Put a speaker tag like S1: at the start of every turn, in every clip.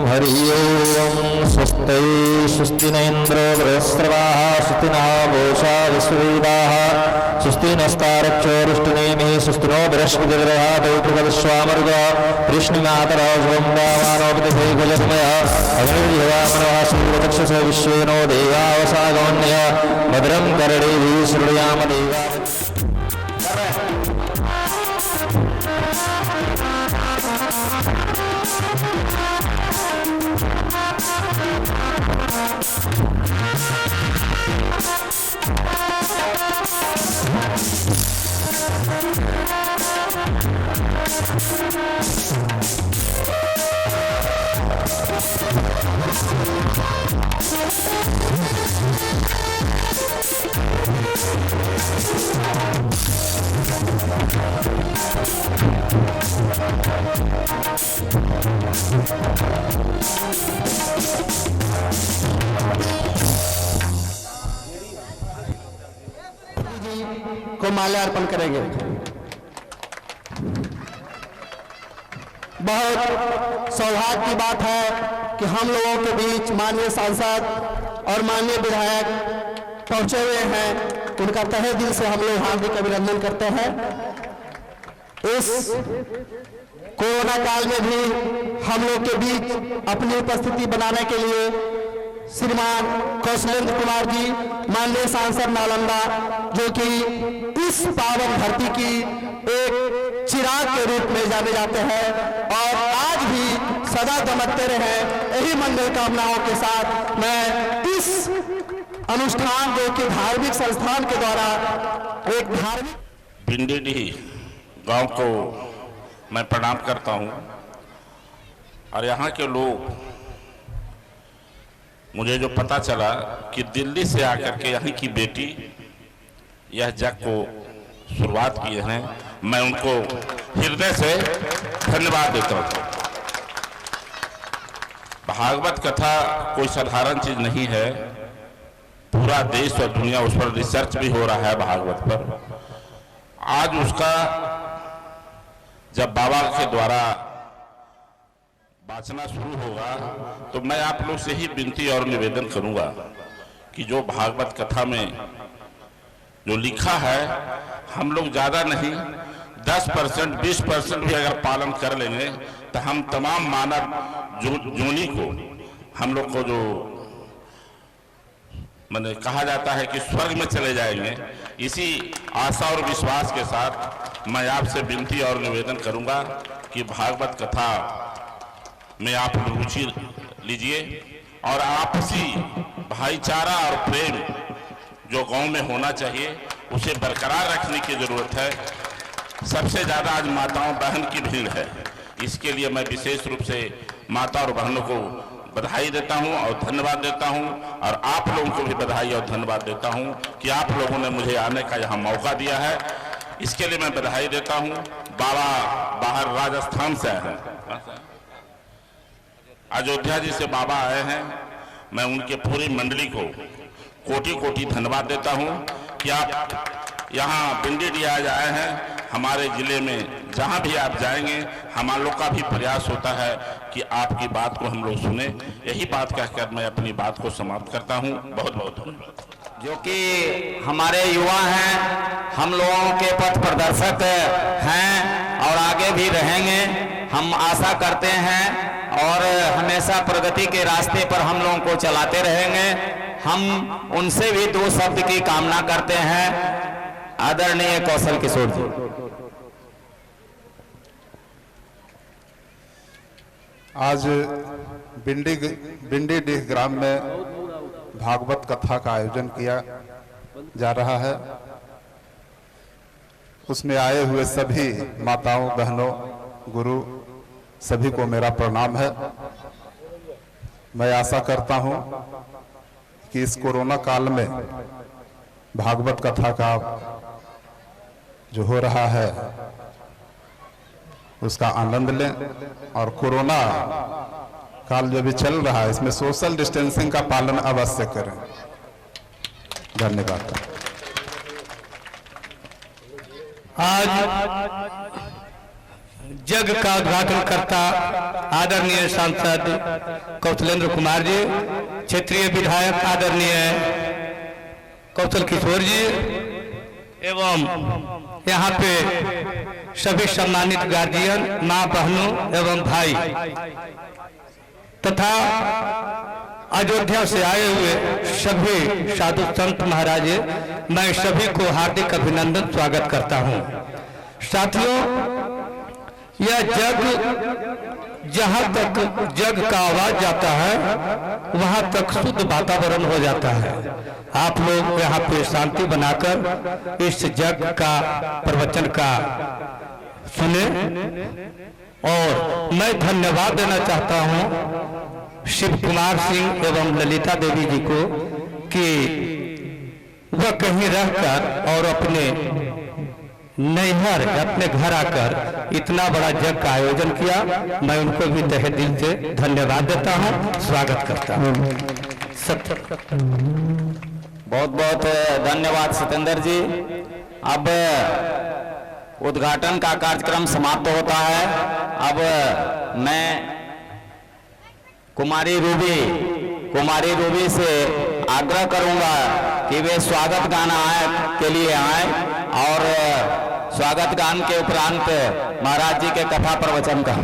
S1: हरि ओम। स्वस्ति स्वस्ति न इंद्रो बृहस्पतिः स्वस्ति नः पूषा विश्ववेदाः स्वस्ति नस्तारक्षोरुष्टनेमिः स्वस्ति नो बृहस्पतिर्दधातु प्रगतस्वामरुगः कृष्णमातरः अग्निर्यवामनः सूर्यचक्षुषो विश्वेनो देवावसागमन्यः भद्रं कर्णेभिः शृणुयाम देवा।
S2: को माल्यार्पण करेंगे। बहुत सौभाग्य की बात है कि हम लोगों के बीच माननीय सांसद और माननीय विधायक पहुंचे हुए हैं। उनका तहे दिल से हम लोग हार्दिक अभिनंदन करते हैं। इस कोरोना काल में भी हम लोग के बीच अपनी उपस्थिति बनाने के लिए श्रीमान कौशलेंद्र कुमार जी माननीय सांसद नालंदा, जो कि इस पावन धरती की एक चिराग के रूप में जाने जाते हैं और आज भी सदा दमकते रहे। यही मंगल कामनाओं के साथ मैं इस अनुष्ठान जो कि धार्मिक संस्थान के द्वारा एक धार्मिक
S3: भिंडीडीह गांव को मैं प्रणाम करता हूं और यहाँ के लोग, मुझे जो पता चला कि दिल्ली से आकर के यहाँ की बेटी यह जग को शुरुआत की है, मैं उनको हृदय से धन्यवाद देता हूँ। भागवत कथा कोई साधारण चीज नहीं है। पूरा देश और दुनिया उस पर रिसर्च भी हो रहा है भागवत पर। आज उसका जब बाबा के द्वारा वाचना शुरू होगा तो मैं आप लोग से ही विनती और निवेदन करूंगा कि जो भागवत कथा में जो लिखा है, हम लोग ज्यादा नहीं 10% 20% भी अगर पालन कर लेंगे तो हम तमाम मानव जोनी को, हम लोग को जो मैंने कहा जाता है कि स्वर्ग में चले जाएंगे। इसी आशा और विश्वास के साथ मैं आपसे विनती और निवेदन करूंगा कि भागवत कथा में आप रुचि लीजिए और आपसी भाईचारा और प्रेम जो गांव में होना चाहिए उसे बरकरार रखने की जरूरत है। सबसे ज्यादा आज माताओं बहन की भीड़ है, इसके लिए मैं विशेष रूप से माता और बहनों को बधाई देता हूं और धन्यवाद देता हूं और आप लोगों को भी बधाई और धन्यवाद देता हूं कि आप लोगों ने मुझे आने का यहाँ मौका दिया है। इसके लिए मैं बधाई देता हूं। बाबा बाहर राजस्थान से आए हैं, अयोध्या जी से बाबा आए हैं। मैं उनके पूरी मंडली को कोटि कोटि धन्यवाद देता हूं कि आप यहाँ भिंडीडीह आज आए हैं। हमारे जिले में जहाँ भी आप जाएंगे हम लोग का भी प्रयास होता है कि आपकी बात को हम लोग सुने। यही बात कहकर मैं अपनी बात को समाप्त करता हूँ। बहुत बहुत धन्यवाद।
S4: जो कि हमारे युवा हैं, हम लोगों के पथ प्रदर्शक हैं और आगे भी रहेंगे, हम आशा करते हैं और हमेशा प्रगति के रास्ते पर हम लोगों को चलाते रहेंगे। हम उनसे भी दो शब्द की कामना करते हैं। आदरणीय कौशल किशोर जी।
S5: आज भिंडीडीह ग्राम में भागवत कथा का आयोजन किया जा रहा है। उसमें आए हुए सभी माताओं, बहनों, गुरु सभी को मेरा प्रणाम है। मैं आशा करता हूं कि इस कोरोना काल में भागवत कथा का जो हो रहा है उसका आनंद लें और कोरोना काल जो भी चल रहा है इसमें सोशल डिस्टेंसिंग का पालन अवश्य करें। धन्यवाद।
S2: आज
S6: जग का उद्घाटन करता आदरणीय सांसद कौशलेंद्र कुमार जी, क्षेत्रीय विधायक आदरणीय कौशल किशोर जी एवं यहाँ पे सभी सम्मानित गार्जियन, माँ बहनों एवं भाई तथा अयोध्या से आए हुए सभी साधु संत महाराजे, मैं सभी को हार्दिक अभिनंदन स्वागत करता हूँ। साथियों, यह जग जहाँ तक जग का आवाज जाता है वहाँ तक शुद्ध वातावरण हो जाता है। आप लोग यहाँ पे शांति बनाकर इस जग का प्रवचन का सुने और मैं धन्यवाद देना चाहता हूँ शिव कुमार सिंह एवं ललिता देवी जी को कि वह कहीं रहकर और अपने नैहर अपने घर आकर इतना बड़ा जग का आयोजन किया। मैं उनको भी तहे दिल से धन्यवाद देता हूँ, स्वागत करता हूँ।
S4: बहुत बहुत धन्यवाद सतेंद्र जी। अब उद्घाटन का कार्यक्रम समाप्त होता है। अब मैं कुमारी रूबी से आग्रह करूंगा कि वे स्वागत गाना के लिए आए और स्वागत गान के उपरांत महाराज जी के कथा प्रवचन का।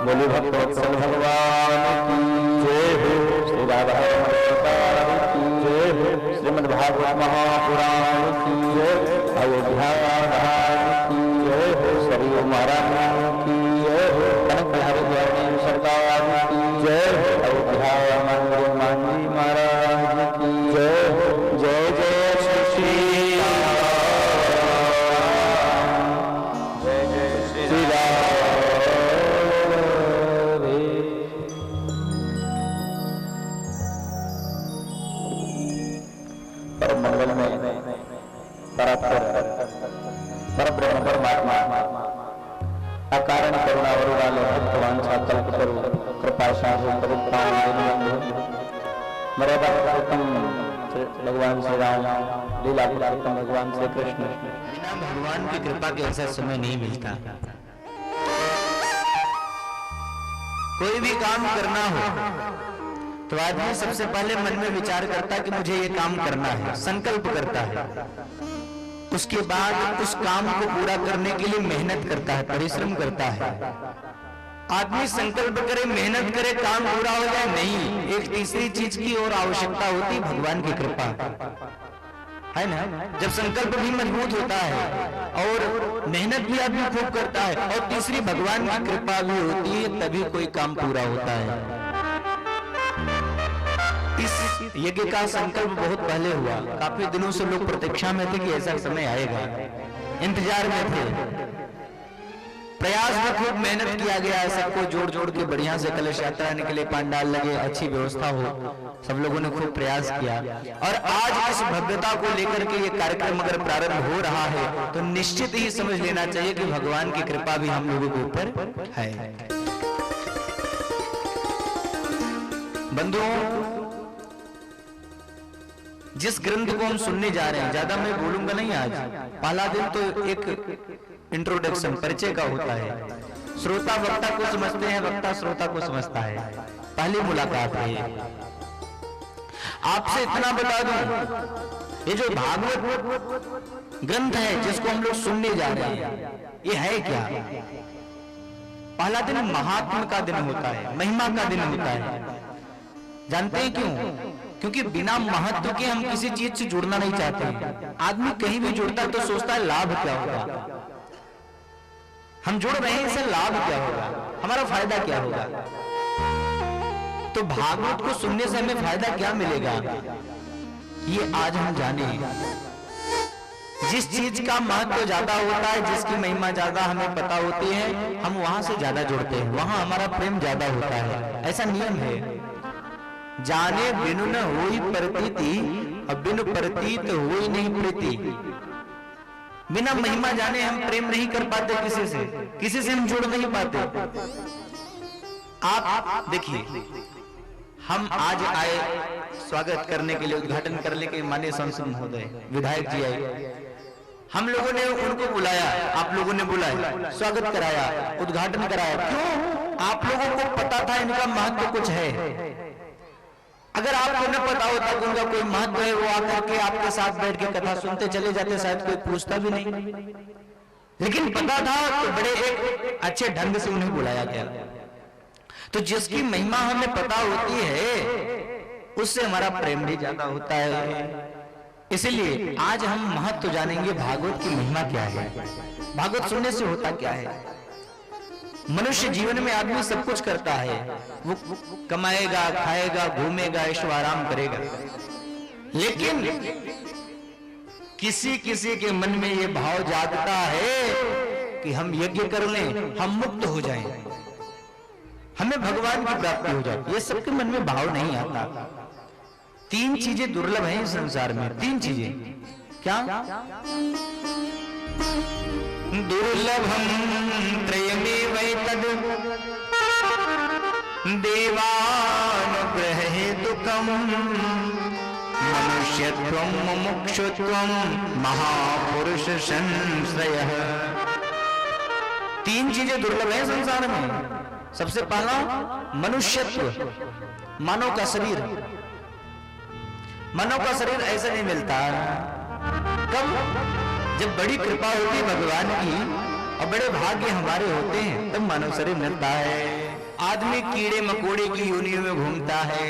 S1: बोले भक्तवत्सल भगवान की जय हो। श्री राधा की जय हो। श्रीमद् भागवत महापुराण की जय। अयोध्या की जय हो। सरयू महाराज की जय हो। कनक बिहारी ज्ञानी सरकार की जय हो। अयोध्या मंदिर मांझी महाराज की जय हो। जय जय श्री श्री राम। मंगल में परब्रह्म परमात्मा अकारण करुणा वरुणालय भक्तवान साकल्प करो कृपा साधु पवित्रान दीनबंधु मर्यादा पुरुषोत्तम भगवान श्री राम लीला पुरुषोत्तम भगवान श्री कृष्ण।
S4: बिना भगवान की कृपा के ऐसा समय नहीं मिलता। कोई भी काम करना हो तो आदमी सबसे पहले मन में विचार करता है कि मुझे ये काम करना है, संकल्प करता है। उसके बाद उस काम को पूरा करने के लिए मेहनत करता है, परिश्रम करता है। आदमी संकल्प करे, मेहनत करे, काम पूरा हो जाए, नहीं, एक तीसरी चीज की और आवश्यकता होती, भगवान की कृपा, है ना। जब संकल्प भी मजबूत होता है और मेहनत भी आदमी खूब करता है और तीसरी भगवान की कृपा भी होती है, तभी कोई काम पूरा होता है। इस यज्ञ का संकल्प बहुत पहले हुआ। काफी दिनों से लोग प्रतीक्षा में थे कि ऐसा समय आएगा, इंतजार में थे। प्रयास में खूब मेहनत किया गया है, सबको जोड़ जोड़ के बढ़िया से कलश यात्रा निकले, पंडाल लगे, अच्छी व्यवस्था हो, सब लोगों ने खूब प्रयास किया। और आज इस भव्यता को लेकर के ये कार्यक्रम अगर प्रारंभ हो रहा है तो निश्चित ही समझ लेना चाहिए कि भगवान की कृपा भी हम लोगों के ऊपर है। बंधुओं, जिस ग्रंथ को हम सुनने जा रहे हैं, ज्यादा मैं बोलूंगा नहीं आज। पहला दिन तो एक इंट्रोडक्शन, परिचय का होता है। श्रोता वक्ता को समझते हैं, वक्ता श्रोता को समझता है। पहली मुलाकात है। आपसे इतना बता दूं, ये जो भागवत ग्रंथ है जिसको हम लोग सुनने जा रहे हैं, ये है क्या पहला दिन महात्म का दिन होता है, महिमा का दिन होता है। जानते हैं क्यों? क्योंकि बिना महत्व के हम किसी चीज से जुड़ना नहीं चाहते। आदमी कहीं भी जुड़ता है तो सोचता है लाभ क्या होगा, हम जुड़ रहे हैं इससे लाभ क्या होगा, हमारा फायदा क्या होगा। तो भागवत को सुनने से हमें फायदा क्या मिलेगा, ये आज हम जाने। जिस चीज का महत्व ज्यादा होता है, जिसकी महिमा ज्यादा हमें पता होती है, हम वहां से ज्यादा जुड़ते हैं, वहां हमारा प्रेम ज्यादा होता है। ऐसा नियम है। जाने बिनु न होई प्रतीति, अब बिनु प्रतीत होई नहीं प्रीति। बिना महिमा जाने हम प्रेम नहीं कर पाते, किसी से हम जुड़ नहीं पाते। आप देखिए, हम आज आए स्वागत करने के लिए, उद्घाटन करने के माननीय सांसद महोदय विधायक जी आए, हम लोगों ने उनको बुलाया, आप लोगों ने बुलाया, स्वागत कराया, उद्घाटन कराया। क्यों? आप लोगों को पता था इनका महत्व कुछ है। अगर आपको न पता होता कि उनका कोई महत्व है, वो आकर के आपके साथ बैठ के कथा सुनते चले जाते, शायद कोई पूछता भी नहीं। लेकिन पता था तो बड़े एक अच्छे ढंग से उन्हें बुलाया गया। तो जिसकी महिमा हमें पता होती है, उससे हमारा प्रेम भी ज्यादा होता है। इसलिए आज हम महत्व जानेंगे, भागवत की महिमा क्या है, भागवत सुनने से होता क्या है। मनुष्य जीवन में आदमी सब कुछ करता है, वो कमाएगा, खाएगा, घूमेगा, ऐशो आराम करेगा, लेकिन किसी किसी के मन में ये भाव जागता है कि हम यज्ञ कर लें, हम मुक्त हो जाएं, हमें भगवान की प्राप्ति हो जाए। ये सबके मन में भाव नहीं आता। तीन चीजें दुर्लभ हैं इस संसार में, तीन चीजें। क्या? दुर्लभम त्रयमेवैतद् देवानुग्रहेतुकम् मनुष्यत्वं मुमुक्षुत्वं महापुरुष संश्रयः। तीन चीजें दुर्लभ हैं संसार में। सबसे पहला मनुष्यत्व, मानव का शरीर। मानव का शरीर ऐसे नहीं मिलता। कब? जब बड़ी कृपा होती है भगवान की और बड़े भाग्य हमारे होते हैं, तब मानव शरीर मिलता है। आदमी कीड़े मकोड़े की योनियों में घूमता है,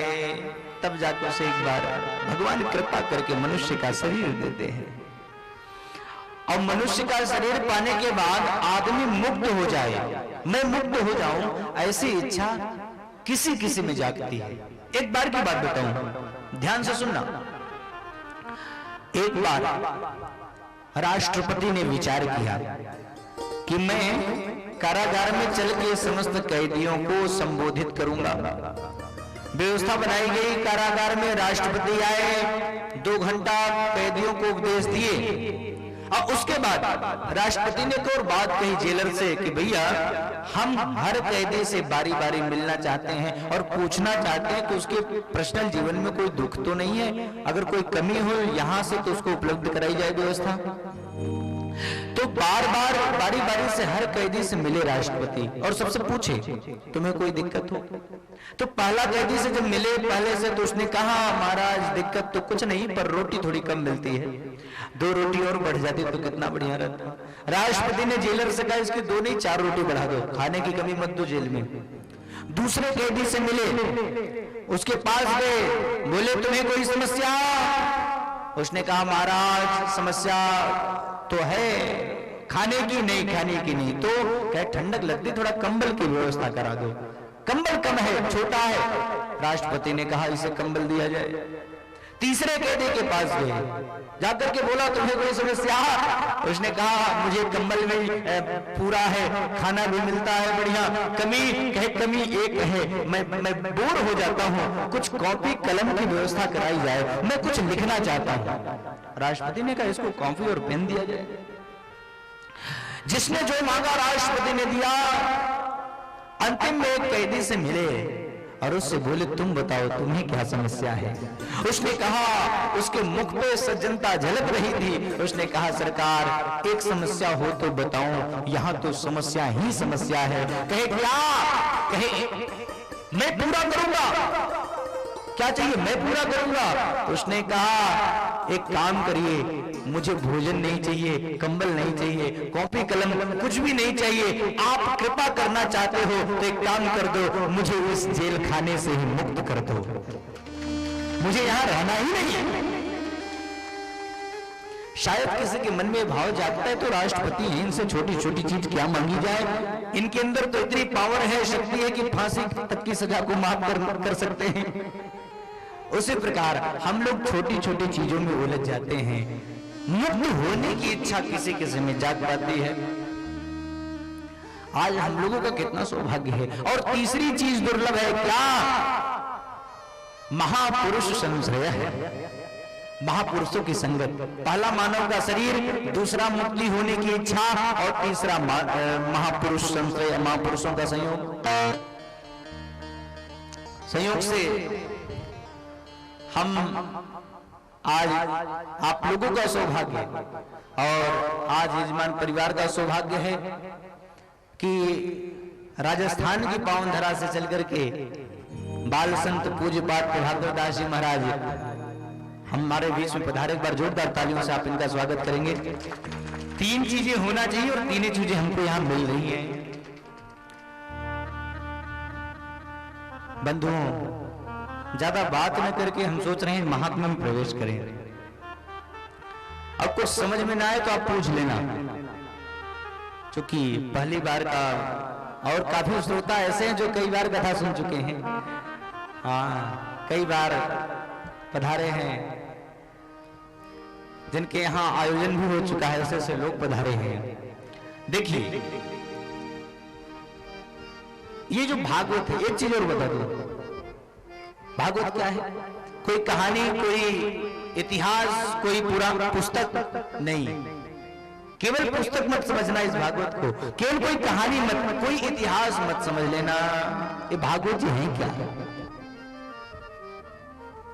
S4: तब जाकर उसे एक बार भगवान कृपा करके मनुष्य का शरीर देते हैं। और मनुष्य का शरीर पाने के बाद आदमी मुक्त हो जाए, मैं मुक्त हो जाऊं, ऐसी इच्छा किसी किसी में जागती है। एक बार की बात बताऊं, ध्यान से सुनना। एक बार राष्ट्रपति ने विचार किया कि मैं कारागार में चल के समस्त कैदियों को संबोधित करूंगा। व्यवस्था बनाई गई, कारागार में राष्ट्रपति आए, 2 घंटा कैदियों को उपदेश दिए। और उसके बाद राष्ट्रपति ने एक और बात कही जेलर से कि भैया, हम हर कैदी से बारी बारी मिलना चाहते हैं और पूछना चाहते हैं कि उसके पर्सनल जीवन में कोई दुख तो नहीं है, अगर कोई कमी हो यहाँ से तो उसको उपलब्ध कराई जाए व्यवस्था। तो बार बार बारी बारी से हर कैदी से मिले राष्ट्रपति और सबसे पूछे तुम्हें कोई दिक्कत हो। तो पहला कैदी से जब मिले पहले से, तो उसने कहा महाराज दिक्कत तो कुछ नहीं, पर रोटी थोड़ी कम मिलती है, 2 रोटी और बढ़ जाती तो कितना बढ़िया रहता। राष्ट्रपति ने जेलर से कहा इसकी 2 नहीं 4 रोटी बढ़ा दो, खाने की कमी मत दो जेल में। दूसरे कैदी से मिले, उसके पास गए, बोले तुम्हें कोई समस्या? उसने कहा महाराज समस्या तो है, खाने की नहीं, खाने की नहीं। तो क्या ठंडक लगती, थोड़ा कंबल की व्यवस्था करा दो, कंबल कम है, छोटा है। राष्ट्रपति ने कहा इसे कंबल दिया जाए। तीसरे कैदी के पास गए, जाकर के बोला तुम्हें कोई समस्या? उसने कहा मुझे कंबल में पूरा है, खाना भी मिलता है बढ़िया, कमी एक है, मैं बोर हो जाता हूँ, कुछ कॉपी कलम की व्यवस्था कराई जाए, मैं कुछ लिखना चाहता हूँ। राष्ट्रपति ने कहा इसको कॉपी और पेन दिया जाए। जिसने जो मांगा राष्ट्रपति ने दिया। अंतिम में एक कैदी से मिले और उससे बोले तुम बताओ तुम्हें क्या समस्या है। उसने कहा, उसके मुख पे सज्जनता झलक रही थी। उसने कहा सरकार एक समस्या हो तो बताऊं, यहाँ तो समस्या ही समस्या है। कहे क्या? कहे मैं पूरा करूंगा। क्या चाहिए? मैं पूरा करूंगा। उसने कहा
S7: एक काम करिए, मुझे भोजन नहीं चाहिए, कंबल नहीं चाहिए, कॉपी कलम कुछ भी नहीं चाहिए, आप कृपा करना चाहते हो तो एक काम कर दो, मुझे इस जेल खाने से ही मुक्त कर दो, मुझे यहां रहना ही नहीं है। शायद किसी के मन में भाव जागता है तो राष्ट्रपति हैं, इनसे छोटी छोटी चीज क्या मांगी जाए, इनके अंदर तो इतनी पावर है, शक्ति है कि फांसी तक की सजा को माफ कर सकते हैं। उसी प्रकार हम लोग छोटी छोटी चीजों में उलझ जाते हैं, मुक्त होने की इच्छा किसी किसी में जाग पाती है। आज हम लोगों का कितना सौभाग्य है। और तीसरी चीज दुर्लभ है, क्या? महापुरुष संश्रय है, महापुरुषों की संगत। पहला मानव का शरीर, दूसरा मुक्ति होने की इच्छा, और तीसरा महापुरुष संश्रय, महापुरुषों का संयोग। संयोग से हम आज आप लोगों का सौभाग्य और आज यजमान परिवार का सौभाग्य है कि राजस्थान की पावन धरा से चलकर के बाल संत पूज्य पाठ प्रभाकर दास जी महाराज हमारे बीच में पधारे। एक बार जोरदार तालियों से आप इनका स्वागत करेंगे। तीन चीजें होना चाहिए और तीनों चीजें हमको यहां मिल रही हैं। बंधुओं, ज्यादा बात न करके हम सोच रहे हैं महात्मा में प्रवेश करें। अब कुछ समझ में ना आए तो आप पूछ लेना, क्योंकि पहली बार का और काफी श्रोता ऐसे हैं जो कई बार कथा सुन चुके हैं, हाँ कई बार पधारे हैं, जिनके यहाँ आयोजन भी हो चुका है, ऐसे ऐसे लोग पधारे हैं। देखिए ये जो भागवत है, एक चीज और बता दो, भागवत क्या है? कोई कहानी, कोई इतिहास, कोई पुराण पुस्तक नहीं। केवल पुस्तक मत समझना इस भागवत को, केवल कोई कहानी मत, कोई इतिहास मत समझ लेना। ये भागवत जी है क्या?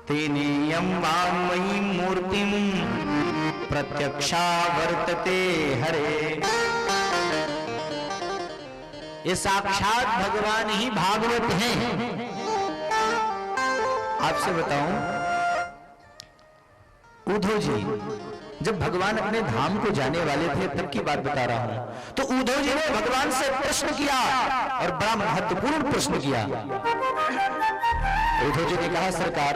S7: तेनेयं वाङ्मयीं मूर्तिं प्रत्यक्षा वर्तते हरे। ये साक्षात भगवान ही भागवत हैं। आपसे बताऊं, उद्धव जी जब भगवान अपने धाम को जाने वाले थे, तब की बात बता रहा हूं, तो उद्धव जी ने भगवान से प्रश्न किया और बड़ा महत्वपूर्ण प्रश्न किया। उद्धव जी ने कहा, सरकार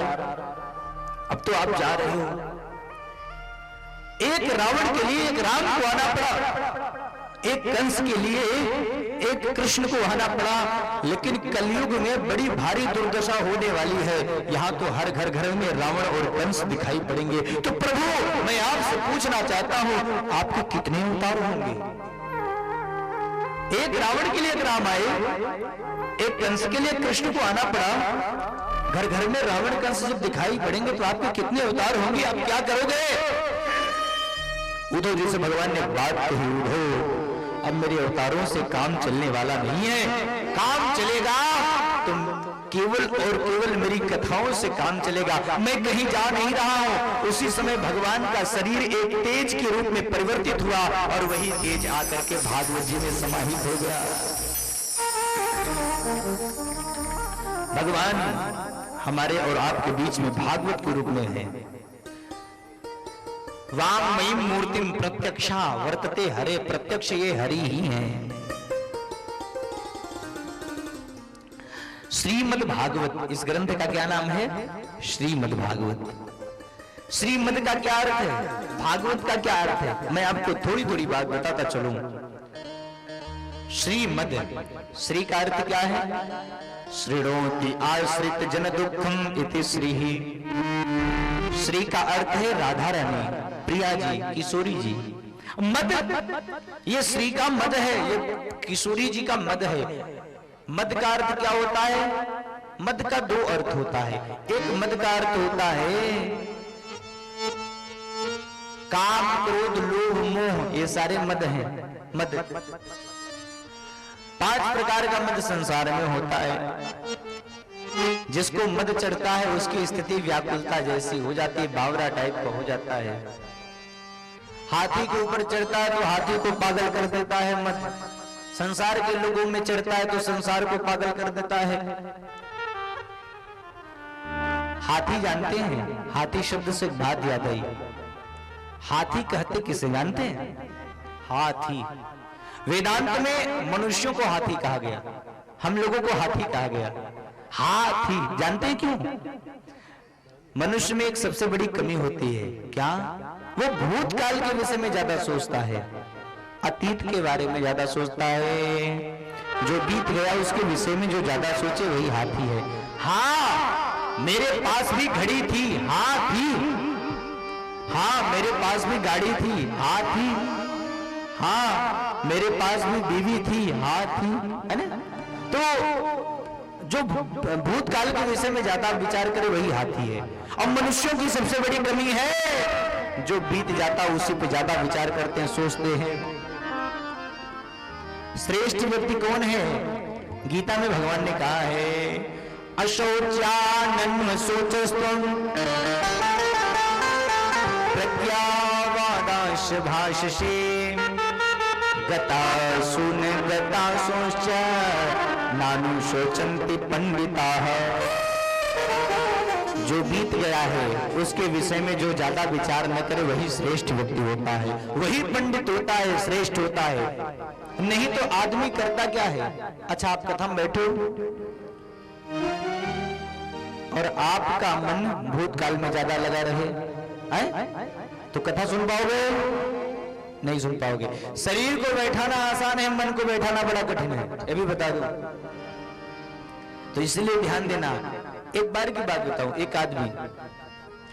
S7: अब तो आप जा रहे हो, एक रावण के लिए एक राम को आना पड़ा, एक कंस के लिए एक कृष्ण को आना पड़ा, लेकिन कलयुग में बड़ी भारी दुर्दशा होने वाली है। यहाँ तो हर घर घर में रावण और कंस दिखाई पड़ेंगे। तो प्रभु मैं आपसे पूछना चाहता हूँ, आपके कितने अवतार होंगे? एक रावण के लिए एक राम आए, एक कंस के लिए कृष्ण को आना पड़ा, घर घर में रावण कंस जब दिखाई पड़ेंगे तो आपके कितने अवतार होंगे? आप क्या करोगे? उद्धव जी से भगवान ने बात कही, उद्धव अब मेरे अवतारों से काम चलने वाला नहीं है, काम चलेगा तुम केवल और केवल मेरी कथाओं से काम चलेगा। मैं कहीं जा नहीं रहा हूं। उसी समय भगवान का शरीर एक तेज के रूप में परिवर्तित हुआ और वही तेज आकर के भागवत जी में समाहित हो गया। भगवान हमारे और आपके बीच में भागवत के रूप में है। वाङ्मयीं मूर्तिं प्रत्यक्षा वर्तते हरे, प्रत्यक्ष ये हरि ही हैं। श्रीमद् भागवत, इस ग्रंथ का क्या नाम है? श्रीमद् भागवत। श्रीमद् का क्या अर्थ है? भागवत का क्या अर्थ है? मैं आपको थोड़ी थोड़ी बात बताता चलूं। श्रीमद्, श्री का अर्थ क्या है? श्रीणोति आश्रित जन दुखम इति श्री। श्री का अर्थ है राधा रानी, प्रिया जी, किशोरी जी। मद, ये श्री का मद है, ये किशोरी जी का मद है। मद का अर्थ क्या होता है? मद का दो अर्थ होता है। एक मद का अर्थ होता है काम, क्रोध, लोभ, मोह, ये सारे मद हैं। मद 5 प्रकार का मद संसार में होता है। जिसको मद चढ़ता है उसकी स्थिति व्याकुलता जैसी हो जाती है, बावरा टाइप का हो जाता है। हाथी के ऊपर चढ़ता है तो हाथी को पागल कर देता है मद। संसार के लोगों में चढ़ता है तो संसार को पागल कर देता है। हाथी जानते हैं? हाथी शब्द से एक बात याद आई। हाथी कहते किसे जानते हैं? हाथी। वेदांत में मनुष्यों को हाथी कहा गया, हम लोगों को हाथी कहा गया। हाथी जानते हैं क्यों? मनुष्य में एक सबसे बड़ी कमी होती है, क्या? वो भूतकाल के विषय में ज्यादा सोचता है, अतीत के बारे में ज्यादा सोचता है। जो बीत गया उसके विषय में जो ज्यादा सोचे वही हाथी है। हाँ, मेरे पास भी घड़ी थी, हाँ थी। हाँ, मेरे पास भी गाड़ी थी, हाँ थी। हाँ, मेरे पास भी बीवी थी, हाँ थी, है ना? तो जो भूतकाल के विषय में ज्यादा विचार करे वही हाथी है। अब मनुष्यों की सबसे बड़ी कमी है, जो बीत जाता उसी पे ज्यादा विचार करते हैं, सोचते हैं। श्रेष्ठ व्यक्ति कौन है? गीता में भगवान ने कहा है, अशोच्यानन्व सोचस्त्वं प्रज्ञावादांश भाषसे गतासून गतासोश्च नानु शोचन्ति पंडिताः। जो बीत गया है उसके विषय में जो ज्यादा विचार न करे वही श्रेष्ठ व्यक्ति होता है, वही पंडित होता है, श्रेष्ठ होता है। नहीं तो आदमी करता क्या है? अच्छा, आप कथा में बैठे हो और आपका मन भूतकाल में ज्यादा लगा रहे है? तो कथा सुन पाओगे? नहीं सुन पाओगे। शरीर को बैठाना आसान है, मन को बैठाना बड़ा कठिन है, ये भी बता दो। तो इसलिए ध्यान देना। एक बार की बात बताऊं, एक आदमी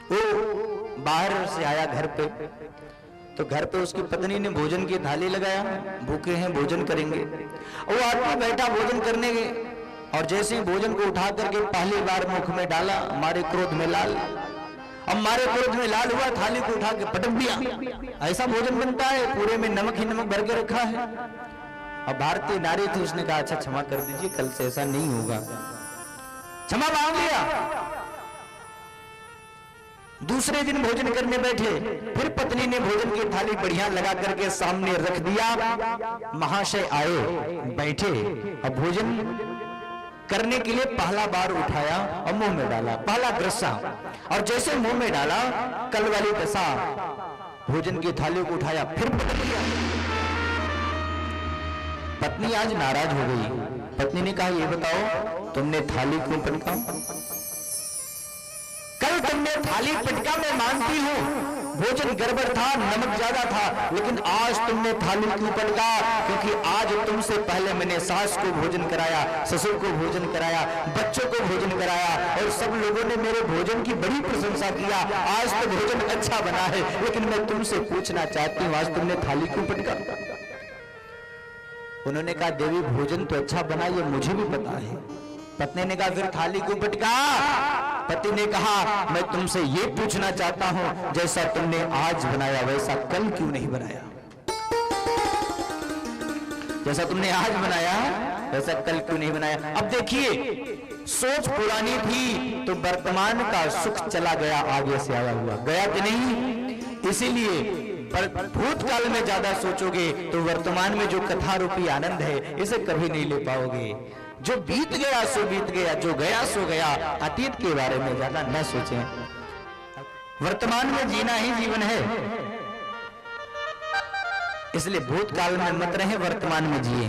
S7: वो बाहर से आया घर पे, तो घर पे उसकी पत्नी ने भोजन की थाली लगाया, भूखे हैं भोजन करेंगे। वो आदमी बैठा भोजन करने के, और जैसे ही भोजन को उठा करके पहली बार मुख में डाला, मारे क्रोध में लाल। अब मारे क्रोध में लाल हुआ, थाली को उठा के पटक दिया। ऐसा भोजन बनता है? पूरे में नमक ही नमक भर के रखा है। अब भारतीय नारी थी, उसने कहा अच्छा क्षमा कर दीजिए, कल से ऐसा नहीं होगा। क्षमा मांग लिया। दूसरे दिन भोजन करने बैठे, फिर पत्नी ने भोजन की थाली बढ़िया लगा करके सामने रख दिया। महाशय आए, बैठे, अब भोजन करने के लिए पहला बार उठाया और मुंह में डाला, पहला ग्रसा, और जैसे मुंह में डाला कल वाली दशा, भोजन की थाली को उठाया फिर पटक दिया। पत्नी आज नाराज हो गई। पत्नी ने कहा ये बताओ तुमने थाली क्यों पटका? कल तुमने थाली पटका, मैं मानती हूं भोजन गड़बड़ था, नमक ज्यादा था, लेकिन आज तुमने थाली क्यों पटका? क्योंकि आज तुमसे पहले मैंने सास को भोजन कराया, ससुर को भोजन कराया, बच्चों को भोजन कराया, और सब लोगों ने मेरे भोजन की बड़ी प्रशंसा किया। आज तो भोजन अच्छा बना है, लेकिन मैं तुमसे पूछना चाहती हूँ आज तुमने थाली क्यों पटका? उन्होंने कहा देवी भोजन तो अच्छा बना, ये मुझे भी पता है। पत्नी ने कहा फिर थाली क्यों पटका? पति ने कहा मैं तुमसे ये पूछना चाहता हूं जैसा तुमने आज बनाया वैसा कल क्यों नहीं बनाया? जैसा तुमने आज बनाया वैसा कल क्यों नहीं बनाया? अब देखिए, सोच पुरानी थी तो वर्तमान का सुख चला गया, आगे से आया हुआ गया कि नहीं? इसीलिए पर भूतकाल में ज्यादा सोचोगे तो वर्तमान में जो कथा रूपी आनंद है इसे कभी नहीं ले पाओगे। जो बीत गया सो बीत गया, जो गया सो गया। अतीत के बारे में ज्यादा न सोचें, वर्तमान में जीना ही जीवन है। इसलिए भूतकाल में मत रहे, वर्तमान में जिए।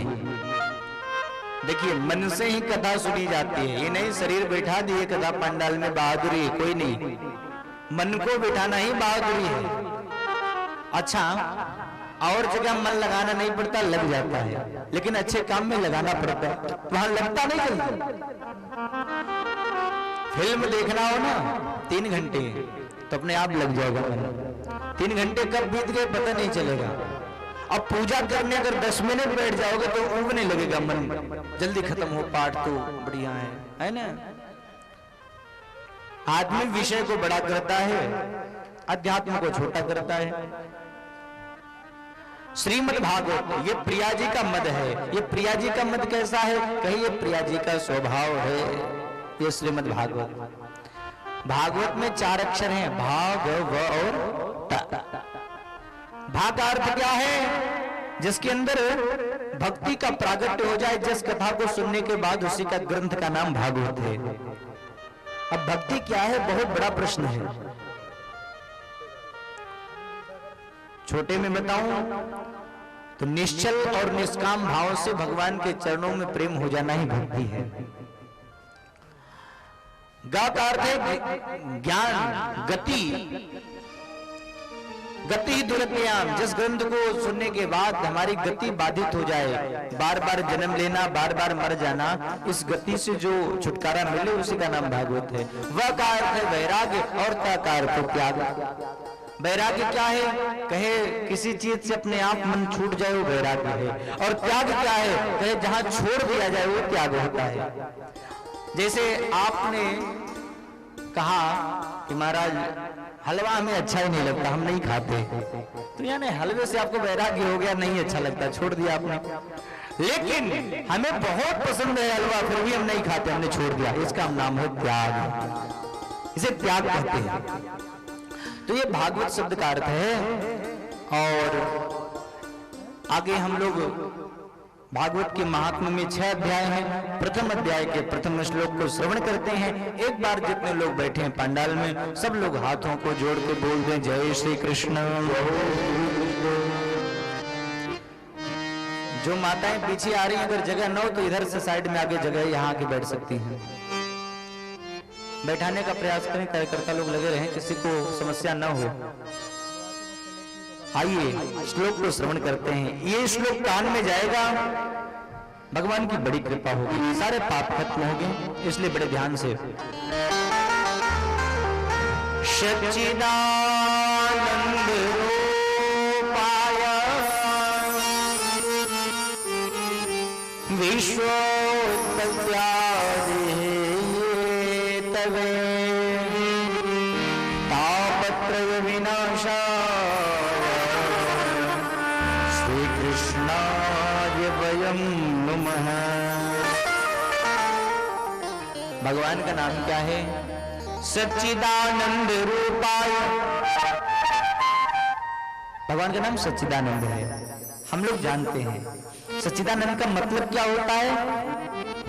S7: देखिए मन से ही कथा सुनी जाती है, ये नहीं शरीर बैठा दिए कथा पंडाल में बहादुरी, कोई नहीं। मन को बिठाना ही बहादुरी है। अच्छा, और जगह मन लगाना नहीं पड़ता, लग जाता है, लेकिन अच्छे काम में लगाना पड़ता है, वहां लगता नहीं जल्दी। फिल्म देखना हो ना 3 घंटे तो अपने आप लग जाएगा मन। 3 घंटे कब बीत गए पता नहीं चलेगा। अब पूजा करने अगर 10 मिनट बैठ जाओगे तो उगने लगेगा मन, जल्दी खत्म हो, पाठ तो बढ़िया है ना? आदमी विषय को बड़ा करता है, अध्यात्म को छोटा करता है। श्रीमद् भागवत ये प्रिया जी का मद है। ये प्रिया जी का मद कैसा है? कहीं ये प्रिया जी का स्वभाव है। ये श्रीमद् भागवत, भागवत में 4 अक्षर हैं, भाग व और ट। भाग का अर्थ क्या है? जिसके अंदर भक्ति का प्रागट्य हो जाए, जिस कथा को सुनने के बाद उसी का ग्रंथ का नाम भागवत है। अब भक्ति क्या है, बहुत बड़ा प्रश्न है। छोटे में बताऊं तो निश्चल और निष्काम भाव से भगवान के चरणों में प्रेम हो जाना ही भक्ति है। गा का अर्थ है ज्ञान, गति, गति दुर्गयाम। जिस ग्रंथ को सुनने के बाद हमारी गति बाधित हो जाए, बार बार जन्म लेना, बार बार मर जाना, इस गति से जो छुटकारा मिले उसी का नाम भागवत है। वह का अर्थ है वैराग्य और त्या का अर्थ है त्याग। वैराग्य क्या है? कहे किसी चीज से अपने आप मन छूट जाए वो वैराग्य है। और त्याग क्या है? कहे जहां छोड़ दिया जाए वो त्याग होता है। जैसे आपने कहा कि महाराज हलवा हमें अच्छा ही नहीं लगता, हम नहीं खाते, तो यानी हलवे से आपको वैराग्य हो गया, नहीं अच्छा लगता, छोड़ दिया आपने। लेकिन हमें बहुत पसंद है हलवा, फिर भी हम नहीं खाते, हमने छोड़ दिया, इसका नाम है त्याग। इसे त्याग कहते हैं। तो ये भागवत शब्द का अर्थ है। और आगे हम लोग भागवत के महात्म्य में 6 अध्याय हैं। प्रथम अध्याय के प्रथम श्लोक को श्रवण करते हैं। एक बार जितने लोग बैठे हैं पंडाल में, सब लोग हाथों को जोड़ के बोल दें जय श्री कृष्ण। जो माताएं पीछे आ रही हैं, अगर जगह न हो तो इधर से साइड में आगे जगह, यहाँ आके बैठ सकती हैं। बैठाने का प्रयास करें, कार्यकर्ता लोग लगे रहें, किसी को समस्या न हो। आइए श्लोक को श्रवण करते हैं। ये श्लोक कान में जाएगा, भगवान की बड़ी कृपा होगी, सारे पाप खत्म होंगे, इसलिए बड़े ध्यान से। सच्चिदानंद रूपाय विश्वोत्पत्त्यादिहेतवे तापत्रय विनाशाय श्री कृष्णाय वयं नमः। भगवान का नाम क्या है? सच्चिदानंद रूपाय। भगवान का नाम सच्चिदानंद है, हम लोग जानते हैं। सच्चिदानंद का मतलब क्या होता है?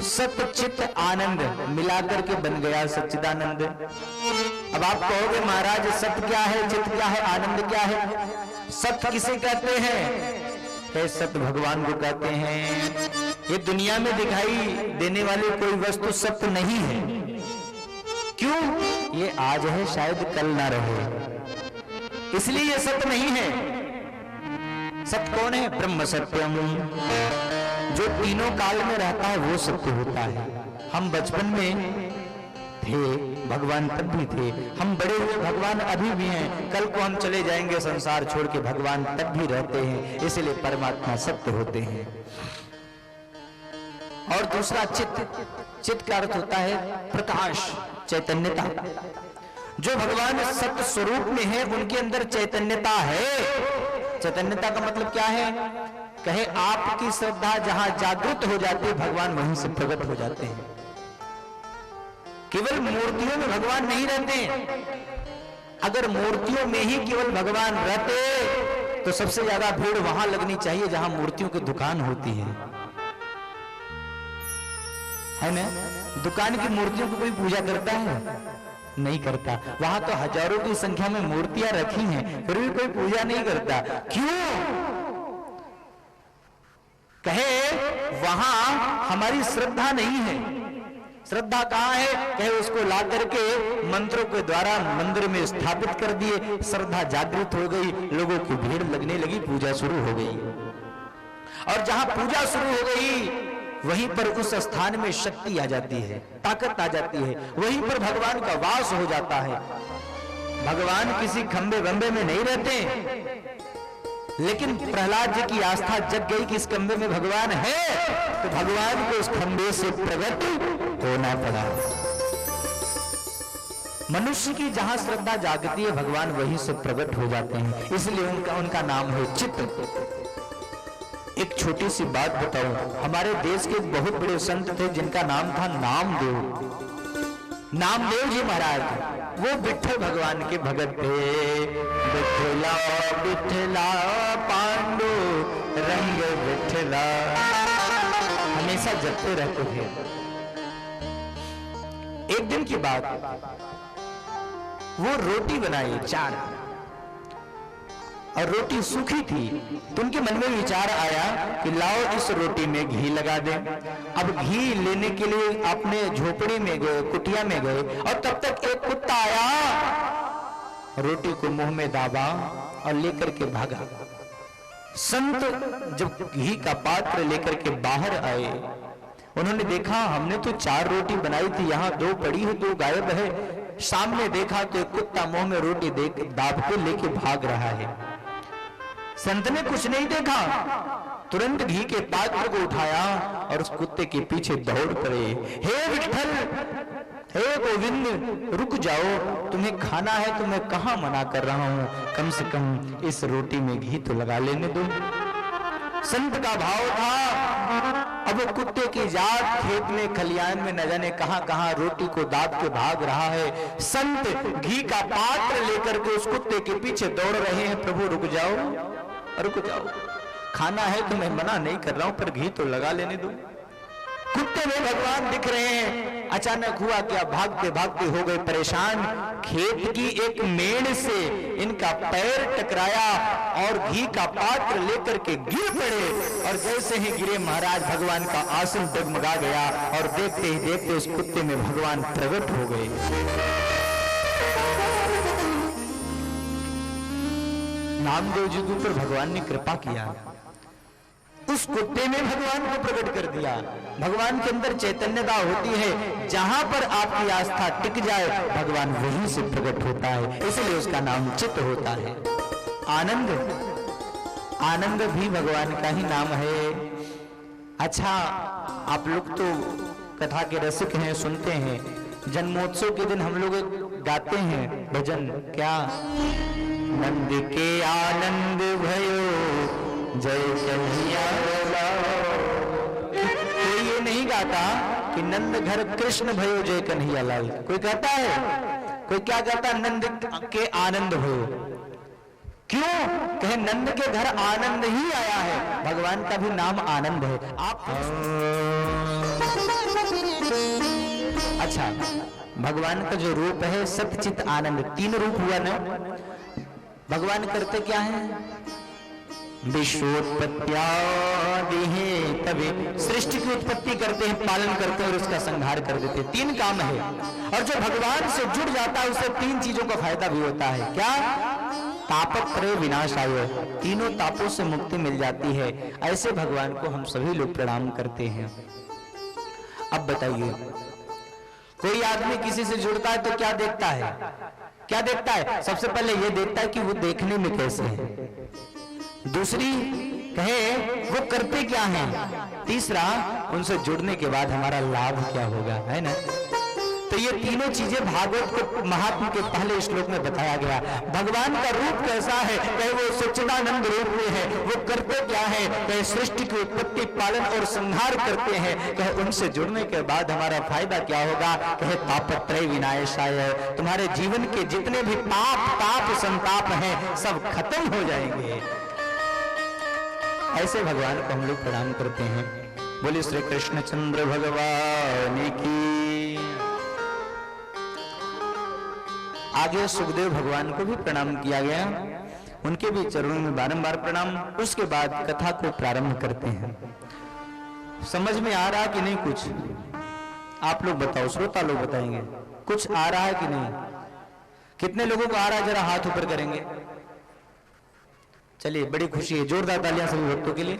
S7: सत्य चित्त आनंद मिलाकर के बन गया सच्चिदानंद। अब आप कहोगे महाराज सत्य क्या है, चित्त क्या है, आनंद क्या है? सत्य किसे कहते हैं? सत्य भगवान को कहते हैं। ये दुनिया में दिखाई देने वाली कोई वस्तु सत्य नहीं है। क्यों? ये आज है, शायद कल ना रहे, इसलिए ये सत्य नहीं है। सत्य कौन है? ब्रह्म सत्यम। जो तीनों काल में रहता है वो सत्य होता है। हम बचपन में थे, भगवान तब भी थे, हम बड़े हुए, भगवान अभी भी हैं, कल को हम चले जाएंगे संसार छोड़ के, भगवान तब भी रहते हैं, इसलिए परमात्मा सत्य होते हैं। और दूसरा चित्त। चित्त का अर्थ होता है प्रकाश, चैतन्यता। जो भगवान सत्य स्वरूप में है उनके अंदर चैतन्यता है। चैतन्यता का मतलब क्या है? कहे आपकी श्रद्धा जहां जागृत हो जाती है, भगवान वहीं से प्रकट हो जाते हैं। केवल मूर्तियों में भगवान नहीं रहते। अगर मूर्तियों में ही केवल भगवान रहते तो सबसे ज्यादा भीड़ वहां लगनी चाहिए जहां मूर्तियों की दुकान होती है ना? दुकान की मूर्तियों की कोई पूजा करता है? नहीं करता। वहां तो हजारों की संख्या में मूर्तियां रखी हैं, फिर भी कोई पूजा नहीं करता। क्यों? कहे वहां हमारी श्रद्धा नहीं है। श्रद्धा कहां है? कहे उसको ला करके मंत्रों के द्वारा मंदिर में स्थापित कर दिए, श्रद्धा जागृत हो गई, लोगों की भीड़ लगने लगी, पूजा शुरू हो गई। और जहां पूजा शुरू हो गई वहीं पर उस स्थान में शक्ति आ जाती है, ताकत आ जाती है, वहीं पर भगवान का वास हो जाता है। भगवान किसी खंबे वंबे में नहीं रहते, लेकिन प्रहलाद जी की आस्था जग गई कि इस खंबे में भगवान है, तो भगवान को उस खंबे से प्रकट होना पड़ा। मनुष्य की जहां श्रद्धा जागती है, भगवान वहीं से प्रकट हो जाते हैं, इसलिए उनका नाम है चित्त। एक छोटी सी बात बताऊं, हमारे देश के एक बहुत बड़े संत थे जिनका नाम था नामदेव। नामदेव जी महाराज, वो विठ्ठल भगवान के भगत थे। विठ्ठला विठ्ठला पांडु रंग विठ्ठला, हमेशा जपते रहते थे। एक दिन की बात, वो रोटी बनाई 4 और रोटी सूखी थी, तो उनके मन में विचार आया कि लाओ इस रोटी में घी लगा दें। अब घी लेने के लिए अपने झोपड़ी में गए, कुटिया में गए, और तब तक एक कुत्ता आया, रोटी को मुंह में दाबा और लेकर के भागा। संत जब घी का पात्र लेकर के बाहर आए, उन्होंने देखा हमने तो 4 रोटी बनाई थी, यहाँ 2 पड़ी है, 2 गायब है। सामने देखा तो एक कुत्ता मुंह में रोटी दाब के लेके भाग रहा है। संत ने कुछ नहीं देखा, तुरंत घी के पात्र को उठाया और उस कुत्ते के पीछे दौड़ पड़े। हे विठ्ठल, हे गोविंद, रुक जाओ, तुम्हें खाना है तो मैं कहां मना कर रहा हूं, कम से कम इस रोटी में घी तो लगा लेने दो। संत का भाव था, अब वो कुत्ते की जात खेत में खलियान में न जाने कहां रोटी को दाब के भाग रहा है। संत घी का पात्र लेकर के उस कुत्ते के पीछे दौड़ रहे हैं। प्रभु रुक जाओ, रुक जाओ, खाना है तो मैं मना नहीं कर रहा हूं, पर घी तो लगा लेने दो। कुत्ते में भगवान दिख रहे हैं। अचानक हुआ क्या, भागते भागते हो गए परेशान। खेत की एक मेड़ से इनका पैर टकराया और घी का पात्र लेकर के गिर पड़े, और जैसे ही गिरे महाराज भगवान का आसन डगमगा गया, और देखते ही देखते उस कुत्ते में भगवान प्रकट हो गए। नामदेव जी के ऊपर भगवान ने कृपा किया, उस कुत्ते में भगवान को प्रकट कर दिया। भगवान के अंदर चैतन्यता होती है, जहां पर आपकी आस्था टिक जाए भगवान वहीं से प्रकट होता है, इसलिए उसका नाम चित्त होता है। आनंद, आनंद भी भगवान का ही नाम है। अच्छा, आप लोग तो कथा के रसिक हैं, सुनते हैं, जन्मोत्सव के दिन हम लोग गाते हैं भजन, क्या, नंद के आनंद भयो जय कन्हैया लाल। कोई ये नहीं गाता कि नंद घर कृष्ण भयो जय कन्हैया लाल। कोई कहता है, कोई क्या कहता, नंद के आनंद भयो। क्यों कहे, नंद के घर आनंद ही आया है। भगवान का भी नाम आनंद है। आप अच्छा, भगवान का जो रूप है सतचित आनंद, 3 रूप हुआ ना। भगवान करते क्या है, विश्वोत्पत्त्यादि है, तभी सृष्टि की उत्पत्ति करते हैं, पालन करते हैं और उसका संहार कर देते हैं। 3 काम है, और जो भगवान से जुड़ जाता है उसे 3 चीजों का फायदा भी होता है। क्या, तापत्रय विनाशाय, तीनों तापों से मुक्ति मिल जाती है। ऐसे भगवान को हम सभी लोग प्रणाम करते हैं। अब बताइए, कोई आदमी किसी से जुड़ता है तो क्या देखता है, क्या देखता है? सबसे पहले ये देखता है कि वो देखने में कैसे है, दूसरी कहे वो करते क्या हैं, तीसरा उनसे जुड़ने के बाद हमारा लाभ क्या होगा, है ना। तो ये तीनों चीजें भागवत के महात्मा के पहले श्लोक में बताया गया। भगवान का रूप कैसा है, कहे वो सच्चिदानंद रूप में है, वो करते क्या है, कहे सृष्टि की उत्पत्ति, पालन और संहार करते हैं, कहे उनसे जुड़ने के बाद हमारा फायदा क्या होगा, कहे तापत्रय विनाशाय, तुम्हारे जीवन के जितने भी पाप ताप संताप हैं सब खत्म हो जाएंगे। ऐसे भगवान को हम लोग प्रणाम करते हैं। बोले श्री कृष्णचंद्र भगवान की। आगे सुखदेव भगवान को भी प्रणाम किया गया, उनके भी चरणों में बारंबार प्रणाम। उसके बाद कथा को प्रारंभ करते हैं। समझ में आ रहा कि नहीं कुछ? आप लोग बताओ, श्रोता लोग बताएंगे कुछ आ रहा है कि नहीं? कितने लोगों को आ रहा है, जरा हाथ ऊपर करेंगे। चलिए, बड़ी खुशी है, जोरदार तालियां सभी भक्तों के लिए।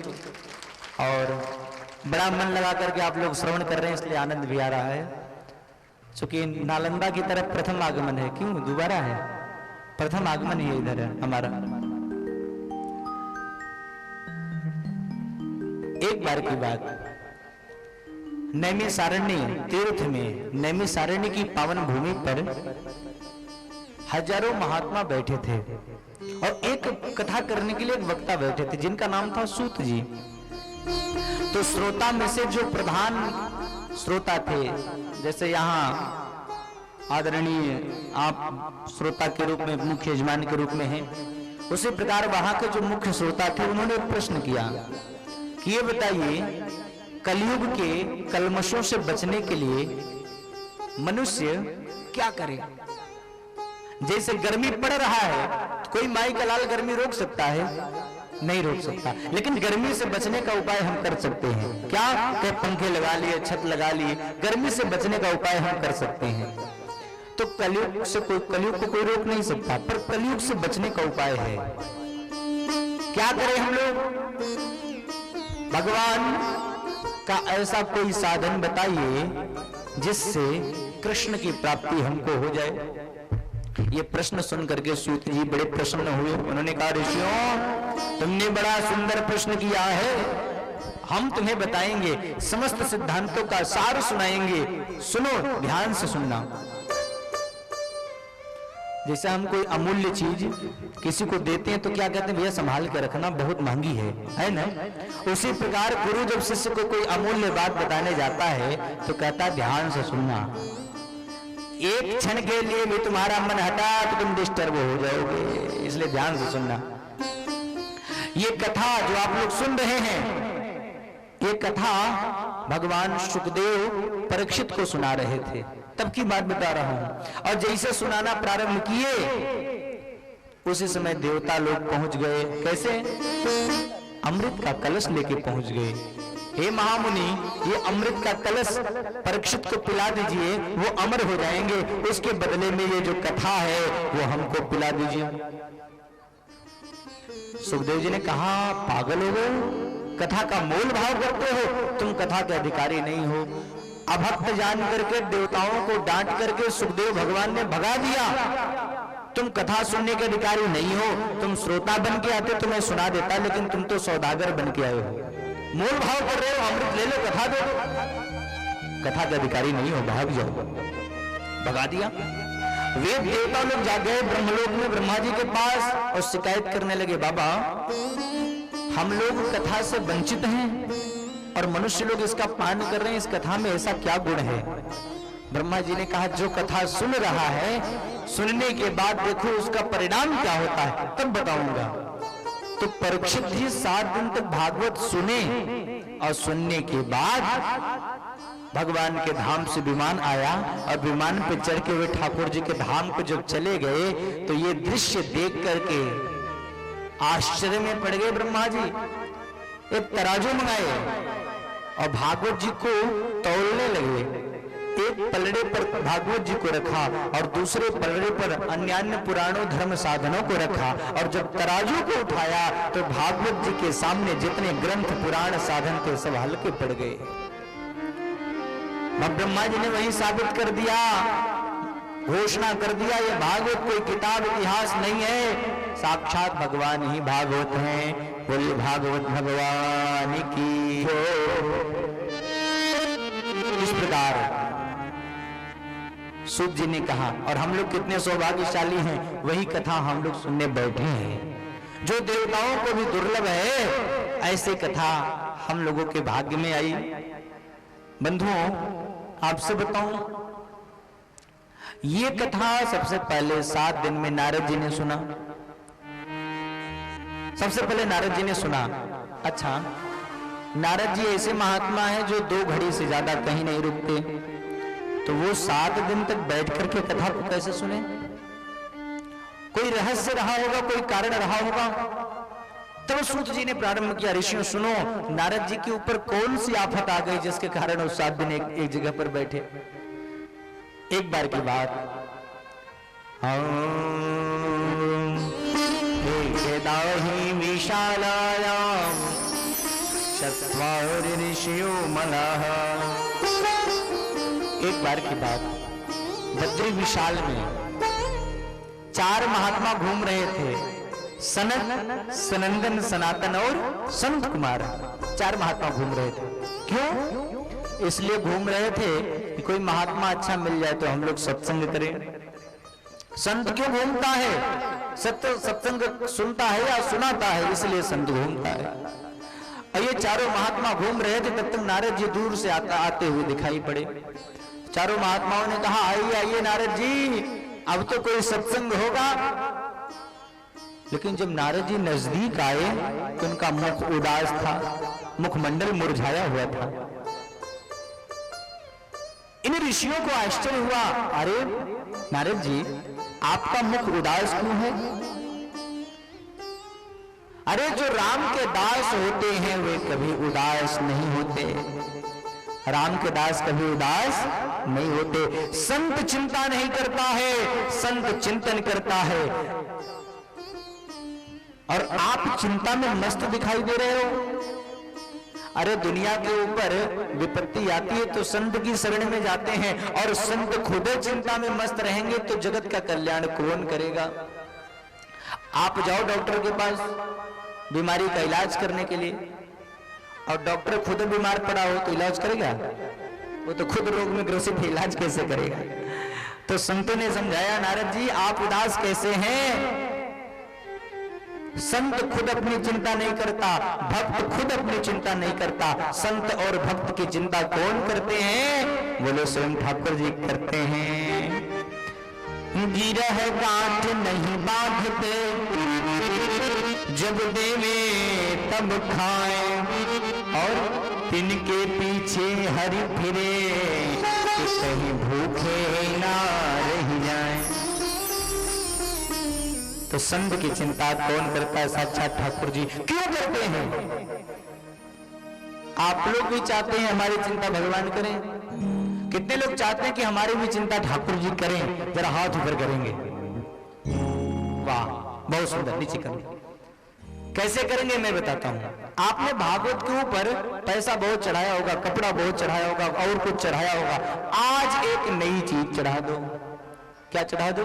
S7: और बड़ा मन लगा करके आप लोग श्रवण कर रहे हैं, इसलिए आनंद भी आ रहा है। चूंकि नालंदा की तरफ प्रथम आगमन है, क्यों दोबारा है? प्रथम आगमन ही इधर है हमारा। एक बार की बात, नैमिषारण्य तीर्थ में, नैमिषारण्य की पावन भूमि पर हजारों महात्मा बैठे थे और एक कथा करने के लिए एक वक्ता बैठे थे जिनका नाम था सूत जी। तो श्रोता में से जो प्रधान श्रोता थे, जैसे यहाँ आदरणीय आप श्रोता के रूप में, मुख्य यजमान के रूप में हैं, उसी प्रकार वहां के जो मुख्य श्रोता थे उन्होंने एक प्रश्न किया कि ये बताइए, कलयुग के कलमशों से बचने के लिए मनुष्य क्या करे। जैसे गर्मी पड़ रहा है, कोई माई का लाल गर्मी रोक सकता है? नहीं रोक सकता। लेकिन गर्मी से बचने का उपाय हम कर सकते हैं। क्या? कि पंखे लगा लिए, छत लगा लिए, गर्मी से बचने का उपाय हम कर सकते हैं। तो कलयुग को कोई रोक नहीं सकता, पर कलयुग से बचने का उपाय है। क्या करें हम लोग? भगवान का ऐसा कोई साधन बताइए जिससे कृष्ण की प्राप्ति हमको हो जाए। ये प्रश्न सुन करके सूत जी बड़े प्रसन्न हुए। उन्होंने कहा, ऋषियों, तुमने बड़ा सुंदर प्रश्न किया है, हम तुम्हें बताएंगे, समस्त सिद्धांतों का सार सुनाएंगे। सुनो, ध्यान से सुनना। जैसे हम कोई अमूल्य चीज किसी को देते हैं तो क्या कहते हैं, भैया संभाल के रखना, बहुत महंगी है ना। उसी प्रकार गुरु जब शिष्य को कोई अमूल्य बात बताने जाता है तो कहता है, ध्यान से सुनना। एक क्षण के लिए भी तुम्हारा मन हटा तो तुम डिस्टर्ब हो जाओगे, इसलिए ध्यान से सुनना। ये कथा जो आप लोग सुन रहे हैं, ये कथा भगवान सुखदेव परीक्षित को सुना रहे थे, तब की बात बता रहा हूं। और जैसे सुनाना प्रारंभ किए, उसी समय देवता लोग पहुंच गए। कैसे? अमृत का कलश लेके पहुंच गए। हे महामुनि, ये अमृत का कलश परीक्षित को पिला दीजिए, वो अमर हो जाएंगे। उसके बदले में ये जो कथा है वो हमको पिला दीजिए। सुखदेव जी ने कहा, पागल हो गए, कथा का मोल भाव करते हो, तुम कथा के अधिकारी नहीं हो। अभक्त जान करके देवताओं को डांट करके सुखदेव भगवान ने भगा दिया। तुम कथा सुनने के अधिकारी नहीं हो, तुम श्रोता बन के आते तो मैं सुना देता, लेकिन तुम तो सौदागर बन के आए हो, मोल भाव कर रहे हो, अमृत ले लो, कथा दो, कथा के अधिकारी नहीं हो, भाग जाओ। भगा दिया। वे देवता लोग जा गए ब्रह्मलोक में ब्रह्मा जी के पास और शिकायत करने लगे, बाबा हम लोग कथा से वंचित हैं और मनुष्य लोग इसका पान कर रहे हैं, इस कथा में ऐसा क्या गुण है? ब्रह्मा जी ने कहा, जो कथा सुन रहा है, सुनने के बाद देखो उसका परिणाम क्या होता है, तब बताऊंगा। तो परीक्षित जी 7 दिन तक भागवत सुने और सुनने के बाद भगवान के धाम से विमान आया और विमान पे चढ़ के वे ठाकुर जी के धाम को जब चले गए तो ये दृश्य देख करके आश्चर्य में पड़ गए ब्रह्मा जी। एक तराजू मंगाए और भागवत जी को तौलने लगे। एक पलड़े पर भागवत जी को रखा और दूसरे पलड़े पर अन्य पुराणों धर्म साधनों को रखा, और जब तराजू को उठाया तो भागवत जी के सामने जितने ग्रंथ पुराण साधन थे सब हल्के पड़ गए। ब्रह्मा जी ने वही साबित कर दिया, घोषणा कर दिया, ये भागवत कोई किताब इतिहास नहीं है, साक्षात भगवान ही भागवत हैं। बोलिए भागवत भगवान की हो। इस प्रकार सूत जी ने कहा, और हम लोग कितने सौभाग्यशाली हैं, वही कथा हम लोग सुनने बैठे हैं, जो देवताओं को भी दुर्लभ है। ऐसी कथा हम लोगों के भाग्य में आई। बंधुओं, आपसे बताऊं, ये कथा सबसे पहले 7 दिन में नारद जी ने सुना। सबसे पहले नारद जी ने सुना। अच्छा, नारद जी ऐसे महात्मा हैं जो 2 घड़ी से ज्यादा कहीं नहीं रुकते, तो वो 7 दिन तक बैठ करके कथा को कैसे सुने? कोई रहस्य रहा होगा, कोई कारण रहा होगा। तब सूत जी ने प्रारंभ किया, ऋषियों सुनो, नारद जी के ऊपर कौन सी आफत आ गई जिसके कारण वो 7 दिन एक जगह पर बैठे। एक बार की बात, दाही विशालायाम चत्वारि ऋषियो मलाः। एक बार की बात, बद्री विशाल में 4 महात्मा घूम रहे थे, सनत, सनंदन, सनातन और संत कुमार। 4 महात्मा घूम रहे थे। क्यों? इसलिए घूम रहे थे कि कोई महात्मा अच्छा मिल जाए तो हम लोग सत्संग करें। संत क्यों घूमता है? सत्संग सुनता है या सुनाता है, इसलिए संत घूमता है। और ये 4 महात्मा घूम रहे थे, तब तक नारद जी दूर से आते हुए दिखाई पड़े। 4 महात्माओं ने कहा, आइए आइए नारद जी, अब तो कोई सत्संग होगा। लेकिन जब नारद जी नजदीक आए तो उनका मुख उदास था, मुखमंडल मुरझाया हुआ था। इन ऋषियों को आश्चर्य हुआ, अरे नारद जी आपका मुख उदास क्यों है? अरे जो राम के दास होते हैं वे कभी उदास नहीं होते, राम के दास कभी उदास नहीं होते। संत चिंता नहीं करता है, संत चिंतन करता है। और आप चिंता में मस्त दिखाई दे रहे हो। अरे दुनिया के ऊपर विपत्ति आती है तो संत की शरण में जाते हैं, और संत खुद चिंता में मस्त रहेंगे तो जगत का कल्याण कौन करेगा? आप जाओ डॉक्टर के पास बीमारी का इलाज करने के लिए, और डॉक्टर खुद बीमार पड़ा हो तो इलाज करेगा? वो तो खुद रोग में ग्रसित है, इलाज कैसे करेगा? तो संतों ने समझाया, नारद जी आप उदास कैसे हैं? संत खुद अपनी चिंता नहीं करता, भक्त खुद अपनी चिंता नहीं करता। संत और भक्त की चिंता कौन करते हैं? बोलो स्वयं ठाकुर जी करते हैं। गिरह गांठ नहीं बांधते, जब देवे तब खाए, और तिनके पीछे हरि फिरे, कि कहीं भूखे ना रह जाए। तो संत की चिंता कौन करता है? साक्षात ठाकुर जी। क्यों करते हैं? आप लोग भी चाहते हैं हमारी चिंता भगवान करें? कितने लोग चाहते हैं कि हमारी भी चिंता ठाकुर जी करें? जरा हाथ ऊपर करेंगे। वाह, बहुत सुंदर, नीचे करें। कैसे करेंगे मैं बताता हूं। आपने भागवत के ऊपर पैसा बहुत चढ़ाया होगा, कपड़ा बहुत चढ़ाया होगा, और कुछ चढ़ाया होगा। आज एक नई चीज चढ़ा दो। क्या चढ़ा दो?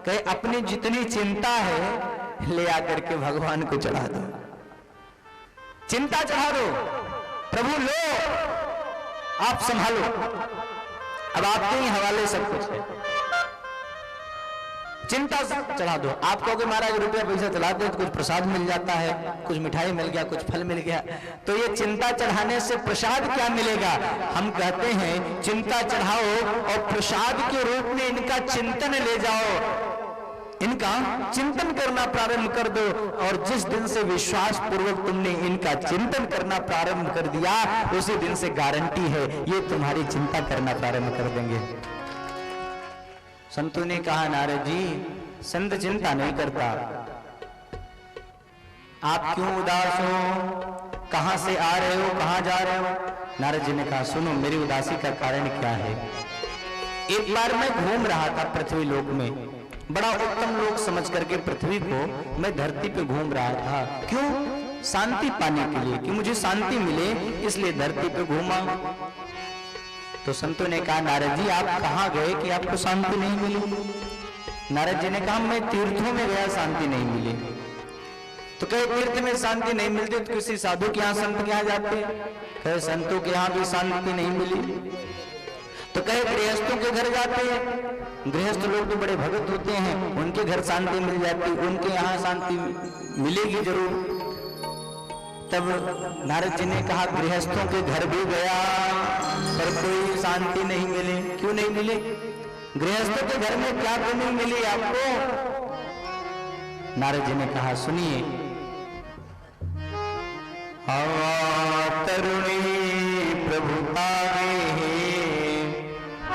S7: कहे अपनी जितनी चिंता है ले आकर के भगवान को चढ़ा दो। चिंता चढ़ा दो, प्रभु लो आप संभालो, अब आपके ही हवाले सब कुछ है। चिंता चढ़ा दो। आप कहोगे महाराज रुपया पैसा चलाते तो कुछ प्रसाद मिल जाता है, कुछ मिठाई मिल गया, कुछ फल मिल गया, तो ये चिंता चढ़ाने से प्रसाद क्या मिलेगा? हम कहते हैं चिंता चढ़ाओ और प्रसाद के रूप में इनका चिंतन ले जाओ, इनका चिंतन करना प्रारंभ कर दो। और जिस दिन से विश्वास पूर्वक तुमने इनका चिंतन करना प्रारंभ कर दिया, उसी दिन से गारंटी है ये तुम्हारी चिंता करना प्रारंभ कर देंगे। संतों ने कहा, नारद जी संत चिंता नहीं करता, आप क्यों उदास हो? कहां से आ रहे हो, कहां जा रहे हो? नारद जी ने कहा, सुनो मेरी उदासी का कारण क्या है। एक बार मैं घूम रहा था पृथ्वी लोक में, बड़ा उत्तम लोक समझ करके पृथ्वी को मैं धरती पे घूम रहा था। क्यों? शांति पाने के लिए, कि मुझे शांति मिले, इसलिए धरती पे घूमा। तो संतों ने कहा, नारद जी आप कहां गए कि आपको शांति नहीं मिली? नारद जी ने कहा, मैं तीर्थों में गया, शांति नहीं मिली। तो कहे तीर्थ में शांति नहीं मिलती तो किसी साधु के यहाँ संत के यहाँ जाते? कहे संतों के यहाँ भी शांति नहीं मिली। तो कहे गृहस्थों के घर जाते हैं, गृहस्थ लोग तो बड़े भगत होते हैं, उनके घर शांति मिल जाती, उनके यहाँ शांति मिलेगी जरूर। तब नारद जी ने कहा, गृहस्थों के घर भी गया पर कोई शांति नहीं मिली। क्यों नहीं मिली? गृहस्थों के घर में क्या कमी मिली आपको? नारद जी ने कहा, सुनिए, तरुणी प्रभुता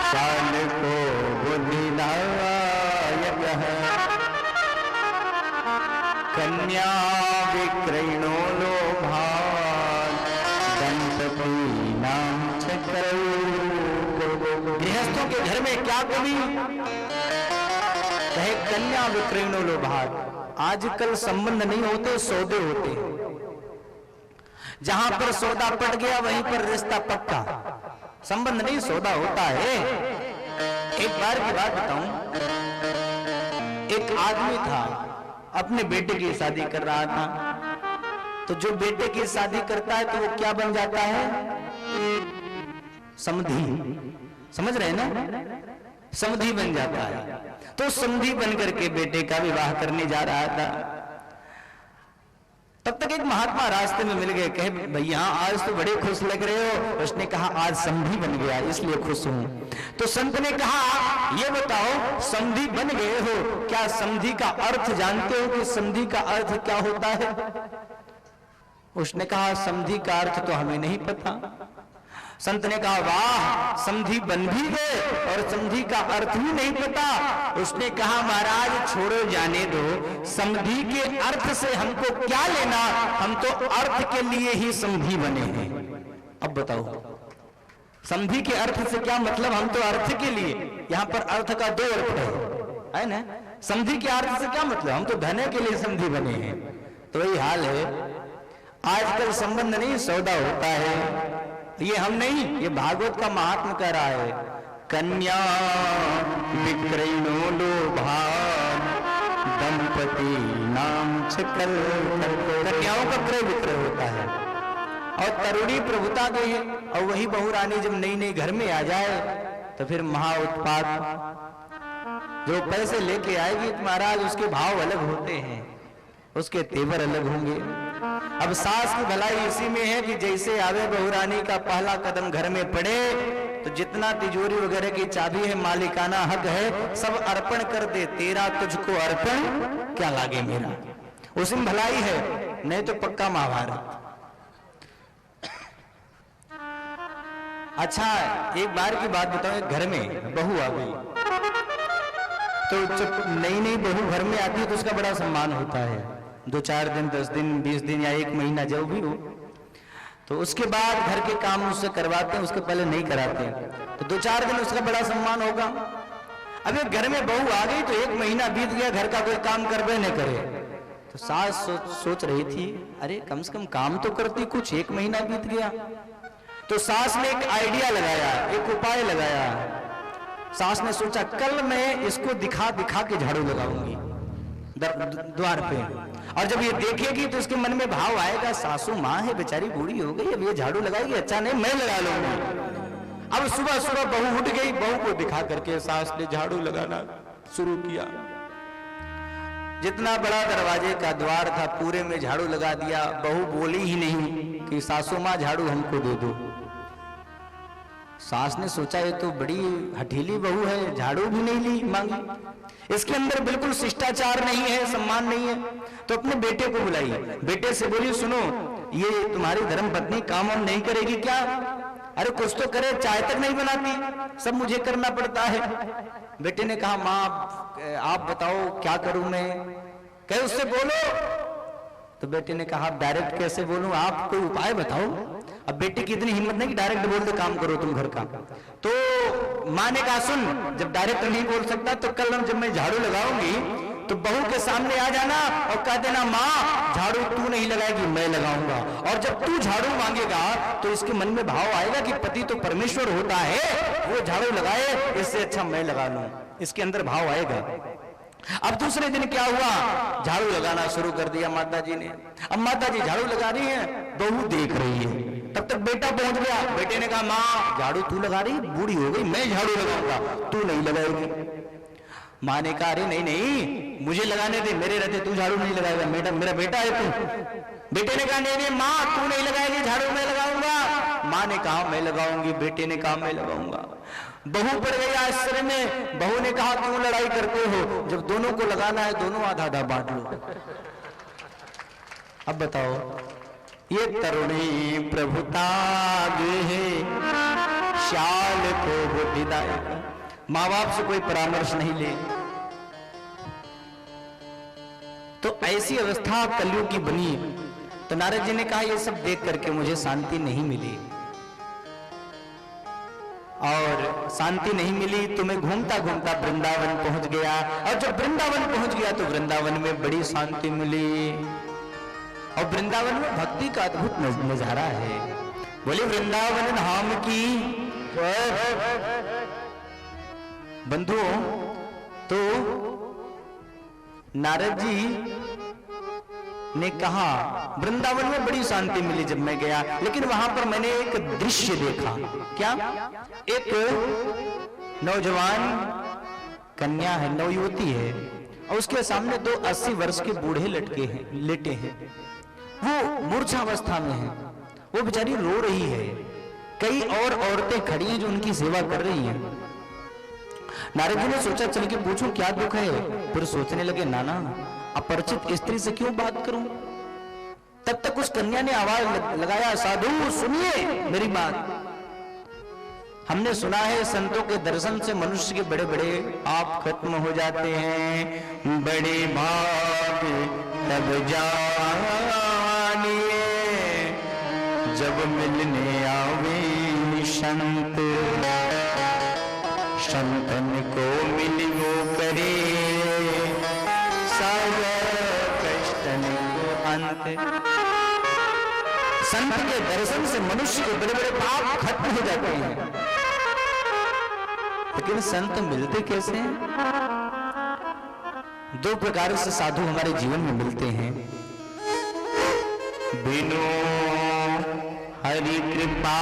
S7: शान को बुद्धिदायक है, कन्या विक्रयणो लोभान दंतपति नाम चक्रौ। गृहस्थों के घर में क्या कमी? कहे कन्या विक्रयणो लोभान। आजकल संबंध नहीं होते, सौदे होते हैं। जहां पर सौदा पट गया वहीं पर रिश्ता पक्का, संबंध नहीं सौदा होता है। एक बार की बात बताऊं, एक आदमी था, अपने बेटे की शादी कर रहा था। तो जो बेटे की शादी करता है तो वो क्या बन जाता है? समधी। समझ रहे ना? समधी बन जाता है। तो समधी बन करके बेटे का विवाह करने जा रहा था। तब तक एक महात्मा रास्ते में मिल गए, कहे भैया आज तो बड़े खुश लग रहे हो। उसने कहा, आज समधी बन गया इसलिए खुश हूं। तो संत ने कहा, ये बताओ समधी बन गए हो, क्या समधी का अर्थ जानते हो कि समधी का अर्थ क्या होता है? उसने कहा, समधी का अर्थ तो हमें नहीं पता। संत ने कहा वाह, समधी बन भी गए और समधी का अर्थ ही नहीं पता। उसने कहा महाराज छोड़ो जाने दो, समधी के अर्थ से हमको क्या लेना, हम तो अर्थ के लिए ही समधी बने हैं। अब बताओ समधी के अर्थ से क्या मतलब, हम तो अर्थ के लिए, यहां पर अर्थ का दो अर्थ है ना। समधी के अर्थ से क्या मतलब, हम तो धने के लिए समधी बने हैं। तो वही हाल है, आजकल संबंध नहीं सौदा होता है। ये हम नहीं, ये भागवत का महात्मा कह रहा है, कन्या विक्रयणो लोभान दंपति नाम छकल। कन्याओं का क्रय विक्रय होता है और तरुणी प्रभुता गई है। और वही बहू रानी जब नई नई घर में आ जाए तो फिर महा उत्पात। जो पैसे लेके आएगी महाराज उसके भाव अलग होते हैं, उसके तेवर अलग होंगे। अब सास की भलाई इसी में है कि जैसे आवे बहुरानी का पहला कदम घर में पड़े तो जितना तिजोरी वगैरह की चाबी है, मालिकाना हक है, सब अर्पण कर दे। तेरा तुझको अर्पण क्या लागे मेरा, उसी में भलाई है, नहीं तो पक्का महाभारत। अच्छा एक बार की बात बताओ, घर में बहू आ गई तो जब नई नई बहू घर में आती है तो उसका बड़ा सम्मान होता है। 2-4 दिन 10 दिन 20 दिन या 1 महीना जो भी हो, तो उसके बाद घर के काम उससे करवाते हैं, उसके पहले नहीं कराते हैं। तो 2-4 दिन उसका बड़ा सम्मान होगा। अब एक घर में बहू आ गई तो 1 महीना बीत गया, घर का कोई काम करबे नहीं करे। तो सास सोच रही थी अरे कम से कम काम तो करती कुछ, 1 महीना बीत गया। तो सास ने एक आइडिया लगाया, एक उपाय लगाया। सास ने सोचा कल मैं इसको दिखा दिखा के झाड़ू लगाऊंगी द्वार पे, और जब ये देखेगी तो इसके मन में भाव आएगा सासू माँ है बेचारी बूढ़ी हो गई, अब ये झाड़ू लगाएगी, अच्छा नहीं मैं लगा लूंगी। अब सुबह सुबह बहू उठ गई, बहू को दिखा करके सास ने झाड़ू लगाना शुरू किया। जितना बड़ा दरवाजे का द्वार था पूरे में झाड़ू लगा दिया। बहू बोली ही नहीं कि सासू माँ झाड़ू हमको दे दो। सास ने सोचा ये तो बड़ी हठीली बहू है, झाड़ू भी नहीं ली मांगी, इसके अंदर बिल्कुल शिष्टाचार नहीं है, सम्मान नहीं है। तो अपने बेटे को बुलाई, बेटे से बोली सुनो ये तुम्हारी धर्म पत्नी काम वाम नहीं करेगी क्या? अरे कुछ तो करे, चाय तक नहीं बनाती, सब मुझे करना पड़ता है। बेटे ने कहा माँ आप बताओ क्या करूं मैं? कहे उससे बोलो। तो बेटे ने कहा डायरेक्ट कैसे बोलूं, आप कोई उपाय बताओ। अब बेटे की इतनी हिम्मत नहीं कि डायरेक्ट बोल दे काम करो तुम घर का। तो माँ ने कहा सुन जब डायरेक्ट नहीं बोल सकता तो कल जब मैं झाड़ू लगाऊंगी तो बहू के सामने आ जाना और कह देना माँ झाड़ू तू नहीं लगाएगी मैं लगाऊंगा। और जब तू झाड़ू मांगेगा तो इसके मन में भाव आएगा कि पति तो परमेश्वर होता है, वो झाड़ू लगाए इससे अच्छा मैं लगा लूं, इसके अंदर भाव आएगा। अब दूसरे दिन क्या हुआ, झाड़ू लगाना शुरू कर दिया माता जी ने। अब माता जी झाड़ू लगा रही है, बहू देख रही है। तब तक बेटा पहुंच गया, बेटे ने कहा माँ झाड़ू तू लगा रही, बूढ़ी हो गई, मैं झाड़ू लगाऊंगा, तू नहीं लगाएगी। माँ ने कहा अरे नहीं नहीं मुझे लगाने दे, मेरे रहते तू झाड़ू नहीं लगाएगा, मेरा बेटा है तू। बेटे ने कहा नहीं नहीं माँ तू नहीं लगाएगी झाड़ू मैं लगाऊंगा। माँ ने कहा मैं लगाऊंगी, बेटे ने कहा मैं लगाऊंगा। बहू पड़ गई आश्चर्य में। बहू ने कहा क्यों लड़ाई करते हो, जब दोनों को लगाना है दोनों आधा आधा बांट लो। अब बताओ ये तरुणी प्रभुता है, शाल को बुद्धिदायक। माँ बाप से कोई परामर्श नहीं ले, तो ऐसी अवस्था कलयुग की बनी। तो नारद जी ने कहा ये सब देख करके मुझे शांति नहीं मिली, और शांति नहीं मिली तो मैं घूमता घूमता वृंदावन पहुंच गया। और जब वृंदावन पहुंच गया तो वृंदावन में बड़ी शांति मिली। और वृंदावन में भक्ति का अद्भुत नजारा है। बोले वृंदावन धाम की बंधुओं। तो नारद जी ने कहा वृंदावन में बड़ी शांति मिली जब मैं गया, लेकिन वहां पर मैंने एक दृश्य देखा। क्या? एक नौजवान कन्या है, नवयुवती है, और उसके सामने 2 80 वर्ष के बूढ़े लटके हैं, लेटे हैं। वो मूर्छावस्था में है, वो बेचारी रो रही है। कई और औरतें खड़ी हैं जो उनकी सेवा कर रही हैं। नारद जी ने सोचा चल के पूछूं क्या दुख है। फिर सोचने लगे नाना अपरिचित स्त्री से क्यों बात करूं। तब तक उस कन्या ने आवाज लगाया साधु सुनिए मेरी बात। हमने सुना है संतों के दर्शन से मनुष्य के बड़े बड़े पाप खत्म हो जाते हैं। बड़े भाग तब जानिए जब मिलने आवे संत, संतन को मिलियो करे सारा कष्टन को अंत। संत के दर्शन से मनुष्य के बड़े बड़े पाप खत्म हो जाते हैं। लेकिन संत मिलते कैसे हैं? दो प्रकार से साधु हमारे जीवन में मिलते हैं। बिनु हरि कृपा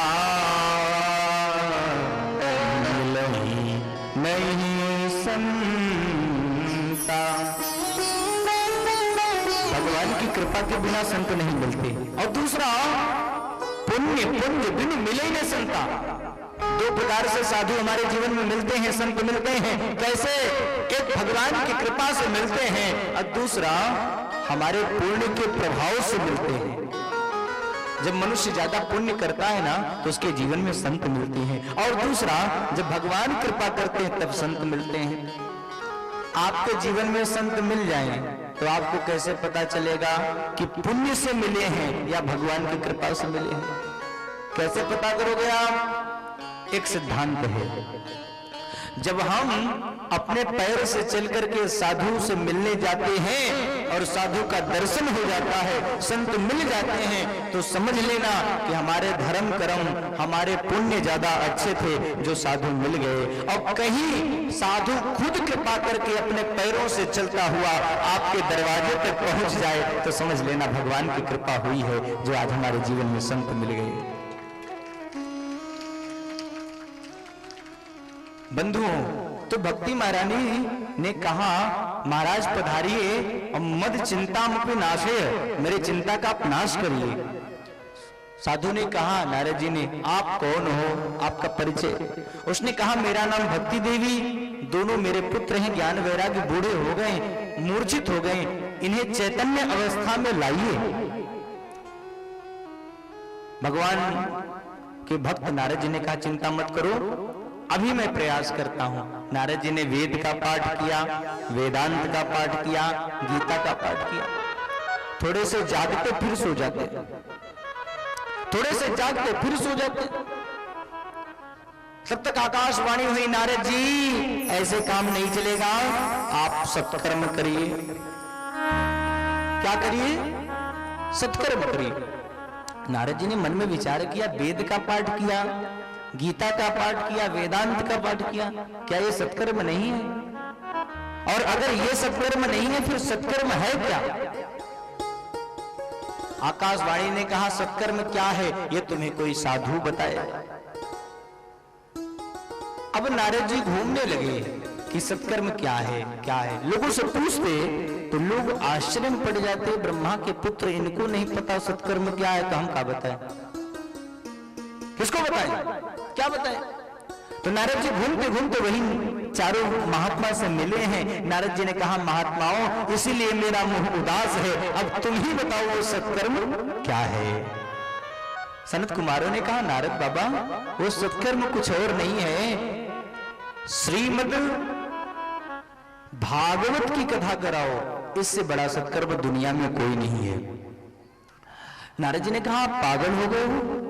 S7: मिलहि नहीं संता। भगवान की कृपा के बिना संत नहीं मिलते। और दूसरा, पुण्य बिनु मिले ही नहीं संता। दो प्रकार से साधु हमारे जीवन में मिलते हैं, संत मिलते हैं। कैसे? एक भगवान की कृपा से मिलते हैं और दूसरा हमारे पुण्य के प्रभाव से मिलते हैं। जब मनुष्य ज्यादा पुण्य करता है ना तो उसके जीवन में संत मिलते हैं। और दूसरा, जब भगवान कृपा करते हैं तब संत मिलते हैं। आपके जीवन में संत मिल जाएं तो आपको कैसे पता चलेगा कि पुण्य से मिले हैं या भगवान की कृपा से मिले हैं? कैसे पता करोगे आप? एक सिद्धांत है, जब हम अपने पैर से चल करके साधु से मिलने जाते हैं और साधु का दर्शन हो जाता है, संत मिल जाते हैं, तो समझ लेना कि हमारे धर्म कर्म, हमारे पुण्य ज्यादा अच्छे थे जो साधु मिल गए। और कहीं साधु खुद कृपा करके अपने पैरों से चलता हुआ आपके दरवाजे तक पहुंच जाए तो समझ लेना भगवान की कृपा हुई है जो आज हमारे जीवन में संत मिल गए। बंधुओं, तो भक्ति महारानी ने कहा, महाराज पधारिए और मद चिंता मुझे नाशे, मेरी चिंता का आप नाश करिए। साधु ने कहा, नारद जी ने, आप कौन हो, आपका परिचय? उसने कहा, मेरा नाम भक्ति देवी, दोनों मेरे पुत्र हैं, ज्ञान वैराग्य बूढ़े हो गए, मूर्छित हो गए, इन्हें चैतन्य अवस्था में लाइए। भगवान के भक्त नारद जी ने कहा, चिंता मत करो, अभी मैं प्रयास करता हूं। नारद जी ने वेद का पाठ किया, वेदांत का पाठ किया, गीता का पाठ किया। थोड़े से जागते फिर सो जाते, थोड़े से जागते फिर सो जाते। तब तक आकाशवाणी हुई, नारद जी ऐसे काम नहीं चलेगा, आप सत्कर्म करिए। क्या करिए? सत्कर्म करिए। नारद जी ने मन में विचार किया, वेद का पाठ किया, गीता का पाठ किया, वेदांत का पाठ किया, क्या ये सत्कर्म नहीं है? और अगर ये सत्कर्म नहीं है फिर सत्कर्म है क्या? आकाशवाणी ने कहा, सत्कर्म क्या है ये तुम्हें कोई साधु बताए। अब नारद जी घूमने लगे कि सत्कर्म क्या है, क्या है। लोगों से पूछते तो लोग आश्चर्य में पड़ जाते, ब्रह्मा के पुत्र, इनको नहीं पता सत्कर्म क्या है, तो हम क्या बताएं? किसको बताएं? क्या बताएं? तो नारद जी घूमते घूमते वही चारों महात्मा से मिले हैं। नारद जी ने कहा, महात्माओं, इसीलिए मेरा मुंह उदास है, अब तुम ही बताओ वो सत्कर्म क्या है। सनत कुमारों ने कहा, नारद बाबा, वो सत्कर्म कुछ और नहीं है, श्रीमद् भागवत की कथा कराओ, इससे बड़ा सत्कर्म दुनिया में कोई नहीं है। नारद जी ने कहा, आप पागल हो गए हो?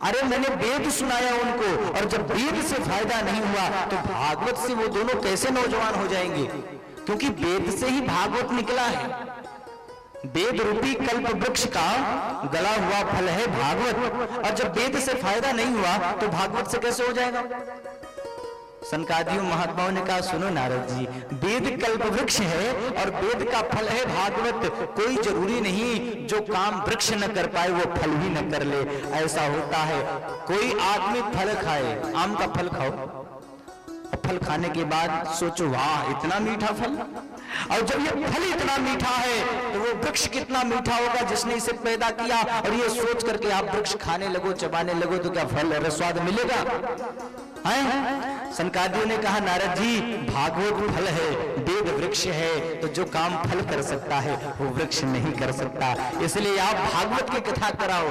S7: अरे मैंने वेद सुनाया उनको, और जब वेद से फायदा नहीं हुआ तो भागवत से वो दोनों कैसे नौजवान हो जाएंगे? क्योंकि वेद से ही भागवत निकला है। वेद रूपी कल्प वृक्ष का गला हुआ फल है भागवत, और जब वेद से फायदा नहीं हुआ तो भागवत से कैसे हो जाएगा? सनकादियों महात्माओं ने कहा, सुनो नारद जी, वेद कल्प वृक्ष है और वेद का फल है भागवत। कोई जरूरी नहीं जो काम वृक्ष न कर पाए वो फल भी न कर ले, ऐसा होता है। कोई आदमी फल खाए, आम का फल खाओ, फल खाने के बाद सोचो, वाह इतना मीठा फल, और जब ये फल इतना मीठा है तो वो वृक्ष कितना मीठा होगा जिसने इसे पैदा किया, और ये सोच करके आप वृक्ष खाने लगो, चबाने लगो, तो क्या फल और स्वाद मिलेगा? सनकादियों ने कहा, नारद जी, भागवत फल है, वेद वृक्ष है, तो जो काम फल कर सकता है वो वृक्ष नहीं कर सकता, इसलिए आप भागवत की कथा कराओ।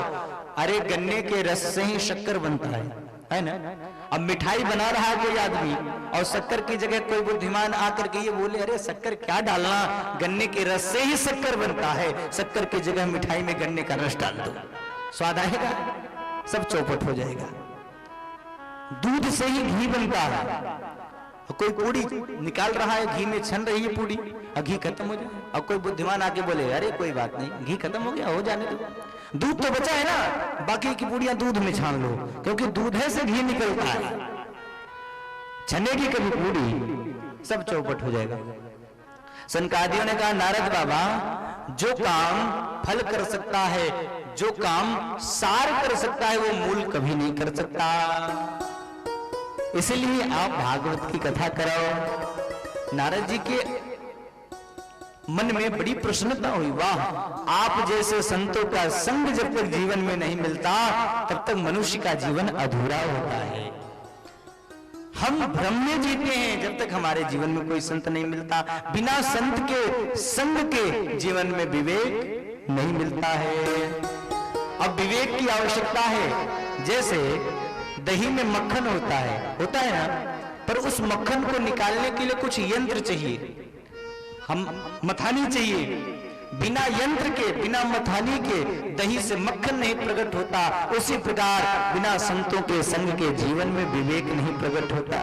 S7: अरे गन्ने के रस से ही शक्कर बनता है, है ना। अब मिठाई बना रहा है कोई आदमी और शक्कर की जगह कोई बुद्धिमान आकर के ये बोले अरे शक्कर क्या डालना, गन्ने के रस से ही शक्कर बनता है, शक्कर की जगह मिठाई में गन्ने का रस डाल दो, स्वाद आएगा? सब चौपट हो जाएगा। दूध से ही घी बनता है, कोई पूड़ी निकाल रहा है, घी में छन रही है पूड़ी और घी खत्म हो जाए, और कोई बुद्धिमान आके बोले अरे कोई बात नहीं, घी खत्म हो गया, हो जाने दो, दूध तो बचा है ना, बाकी की पूड़ियां दूध में छान लो, क्योंकि दूध से घी निकलता है, छनेगी कभी पूड़ी, सब चौपट हो जाएगा। सनकादियों ने कहा नारद बाबा, जो काम फल कर सकता है, जो काम सार कर सकता है, वो मूल कभी नहीं कर सकता। इसलिए आप भागवत की कथा कराओ। नारद जी के मन में बड़ी प्रसन्नता हुई, वाह, आप जैसे संतों का संग जब तक जीवन में नहीं मिलता तब तक मनुष्य का जीवन अधूरा होता है। हम भ्रम में जीते हैं जब तक हमारे जीवन में कोई संत नहीं मिलता। बिना संत के संग के जीवन में विवेक नहीं मिलता है। अब विवेक की आवश्यकता है। जैसे दही में मक्खन होता है ना, पर उस मक्खन को निकालने के लिए कुछ यंत्र चाहिए, हम मथानी चाहिए। बिना यंत्र के, बिना मथानी के दही से मक्खन नहीं प्रकट होता। उसी प्रकार बिना संतों के संग के जीवन में विवेक नहीं प्रकट होता।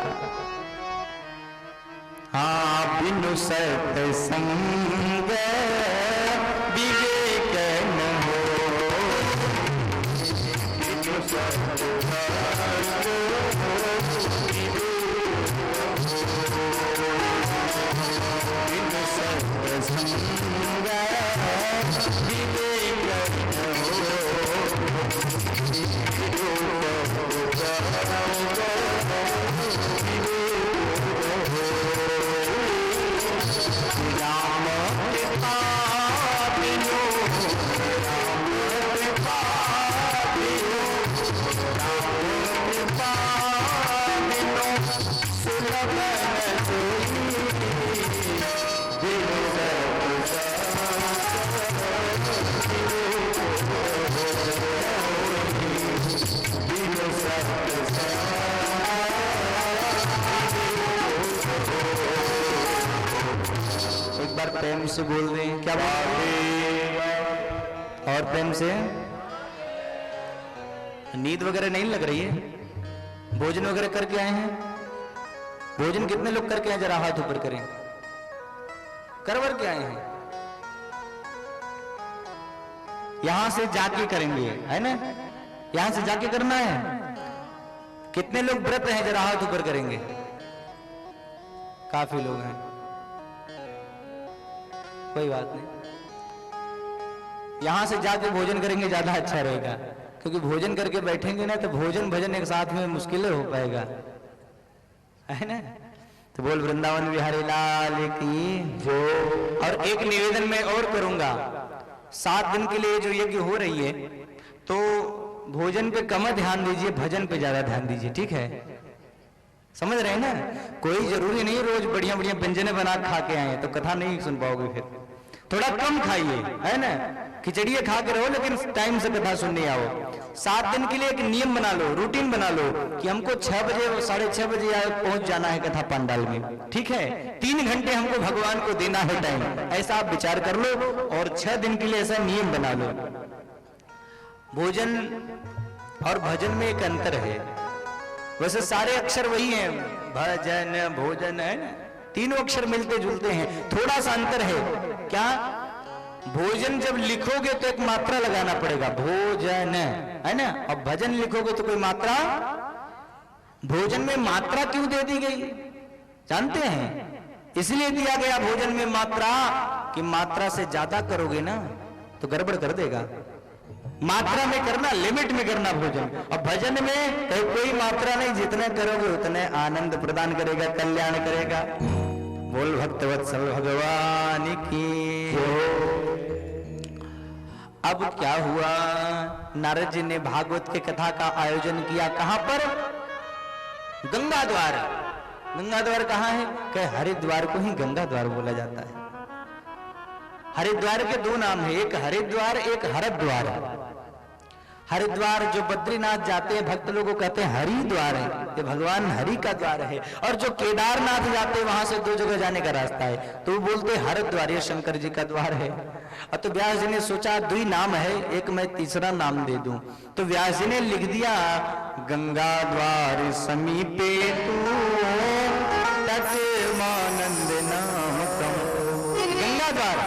S7: हाँ, बिनु सत्संग विवेक न हो, बिनु सत्संग प्रेम से बोल रहे हैं, क्या बात है? और प्रेम से। नींद वगैरह नहीं लग रही है? भोजन वगैरह करके आए हैं? भोजन कितने लोग करके आए, जरा हाथ ऊपर करें। करवर के आए हैं? यहां से जाके करेंगे, है ना? यहां से जाके करना है। कितने लोग व्रत हैं, जरा हाथ ऊपर करेंगे। काफी लोग हैं, कोई बात नहीं। यहां से जाके भोजन करेंगे, ज्यादा अच्छा रहेगा, क्योंकि भोजन करके बैठेंगे ना तो भोजन भजन एक साथ में मुश्किल हो पाएगा, है ना? तो बोल वृंदावन बिहारी लाल की जो। और एक निवेदन मैं और करूंगा, 7 दिन के लिए जो यज्ञ हो रही है, तो भोजन पे कम ध्यान दीजिए, भजन पे ज्यादा ध्यान दीजिए, ठीक है? समझ रहे हैं ना? कोई जरूरी नहीं रोज बढ़िया बढ़िया व्यंजन बना खा के आए तो कथा नहीं सुन पाओगे। फिर थोड़ा कम खाइए, है ना? खिचड़िए खा के रहो, लेकिन टाइम से कथा सुनने आओ। 7 दिन के लिए एक नियम बना लो, रूटीन बना लो कि हमको 6 बजे 6:30 बजे पहुंच जाना है कथा पंडाल में, ठीक है? 3 घंटे हमको भगवान को देना है टाइम, ऐसा आप विचार कर लो। और 6 दिन के लिए ऐसा नियम बना लो। भोजन और भजन में एक अंतर है। वैसे सारे अक्षर वही हैं, भजन भोजन, है ना? तीनों अक्षर मिलते जुलते हैं, थोड़ा सा अंतर है। क्या? भोजन जब लिखोगे तो एक मात्रा लगाना पड़ेगा, भोजन, है ना? और भजन लिखोगे तो कोई मात्रा। भोजन में मात्रा क्यों दे दी गई जानते हैं? इसलिए दिया गया भोजन में मात्रा कि मात्रा से ज्यादा करोगे ना तो गड़बड़ कर देगा। मात्रा में करना, लिमिट में करना भोजन। और भजन में कोई मात्रा नहीं, जितने करोगे उतने आनंद प्रदान करेगा, कल्याण करेगा। बोल भक्तवत्सल भगवान की। अब क्या हुआ, नारद जी ने भागवत के कथा का आयोजन किया। कहां पर? गंगा द्वार। गंगा द्वार कहां है? कि हरिद्वार को ही गंगा द्वार बोला जाता है। हरिद्वार के 2 नाम है, एक हरिद्वार, एक हरद्वार। हरिद्वार जो बद्रीनाथ जाते हैं भक्त लोगों को कहते हैं हरिद्वार है, ये भगवान हरि का द्वार है। और जो केदारनाथ जाते हैं वहां से 2 जगह जाने का रास्ता है, तो वो बोलते हैं हरिद्वार ये शंकर जी का द्वार है। और तो व्यास जी ने सोचा 2 नाम है, एक मैं तीसरा नाम दे दूं। तो व्यास जी ने लिख दिया गंगा द्वार समीपे तू तत्मानंद नाम कम। गंगा द्वार,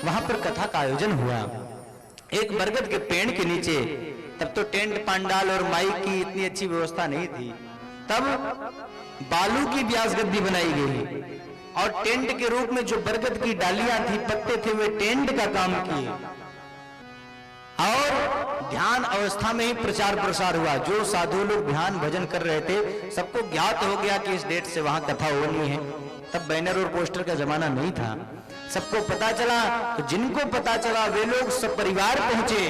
S7: वहां पर कथा का आयोजन हुआ एक बरगद के पेड़ के नीचे। तब तो टेंट पंडाल और माइक की इतनी अच्छी व्यवस्था नहीं थी, तब बालू की व्यास गद्दी बनाई गई और टेंट के रूप में जो बरगद की डालियां थी, पत्ते थे, वे टेंट का काम किए और ध्यान अवस्था में ही प्रचार प्रसार हुआ। जो साधु लोग ध्यान भजन कर रहे थे सबको ज्ञात हो गया कि इस डेट से वहां कथा होनी है। तब बैनर और पोस्टर का जमाना नहीं था, सबको पता चला। तो जिनको पता चला वे लोग सब परिवार पहुंचे,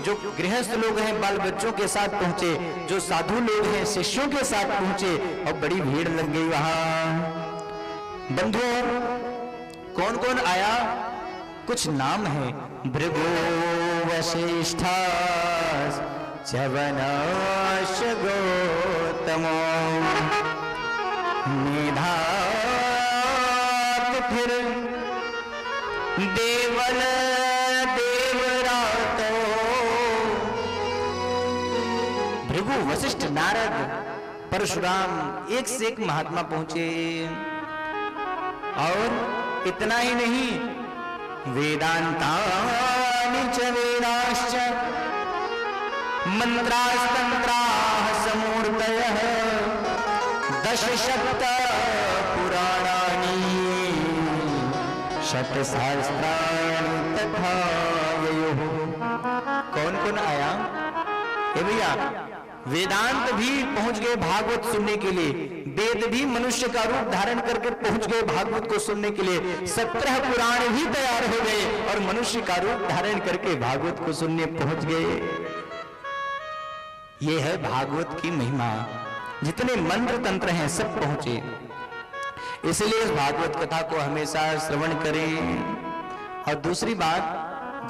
S7: जो गृहस्थ लोग हैं बाल बच्चों के साथ पहुंचे, जो साधु लोग हैं शिष्यों के साथ पहुंचे और बड़ी भीड़ लग गई वहां। बंधुओं, कौन कौन आया? कुछ नाम है भृगु वशिष्ठा च्यवनाश गौतमो निधात फिर देवल देवरातो। भृगु वशिष्ठ नारद परशुराम एक से एक महात्मा पहुंचे। और इतना ही नहीं, वेदांतानि च वेदाश्च मंत्रास्तंत्राः समूर्तयः दशशत पुराणानि शतसहस्राणि तथा ययुः। कौन कौन आया? हे भैया, वेदांत भी पहुंच गए भागवत सुनने के लिए, वेद भी मनुष्य का रूप धारण करके पहुंच गए भागवत को सुनने के लिए, 17 पुराण भी तैयार हो गए और मनुष्य का रूप धारण करके भागवत को सुनने पहुंच गए। ये है भागवत की महिमा। जितने मंत्र तंत्र हैं सब पहुंचे, इसलिए इस भागवत कथा को हमेशा श्रवण करें। और दूसरी बात,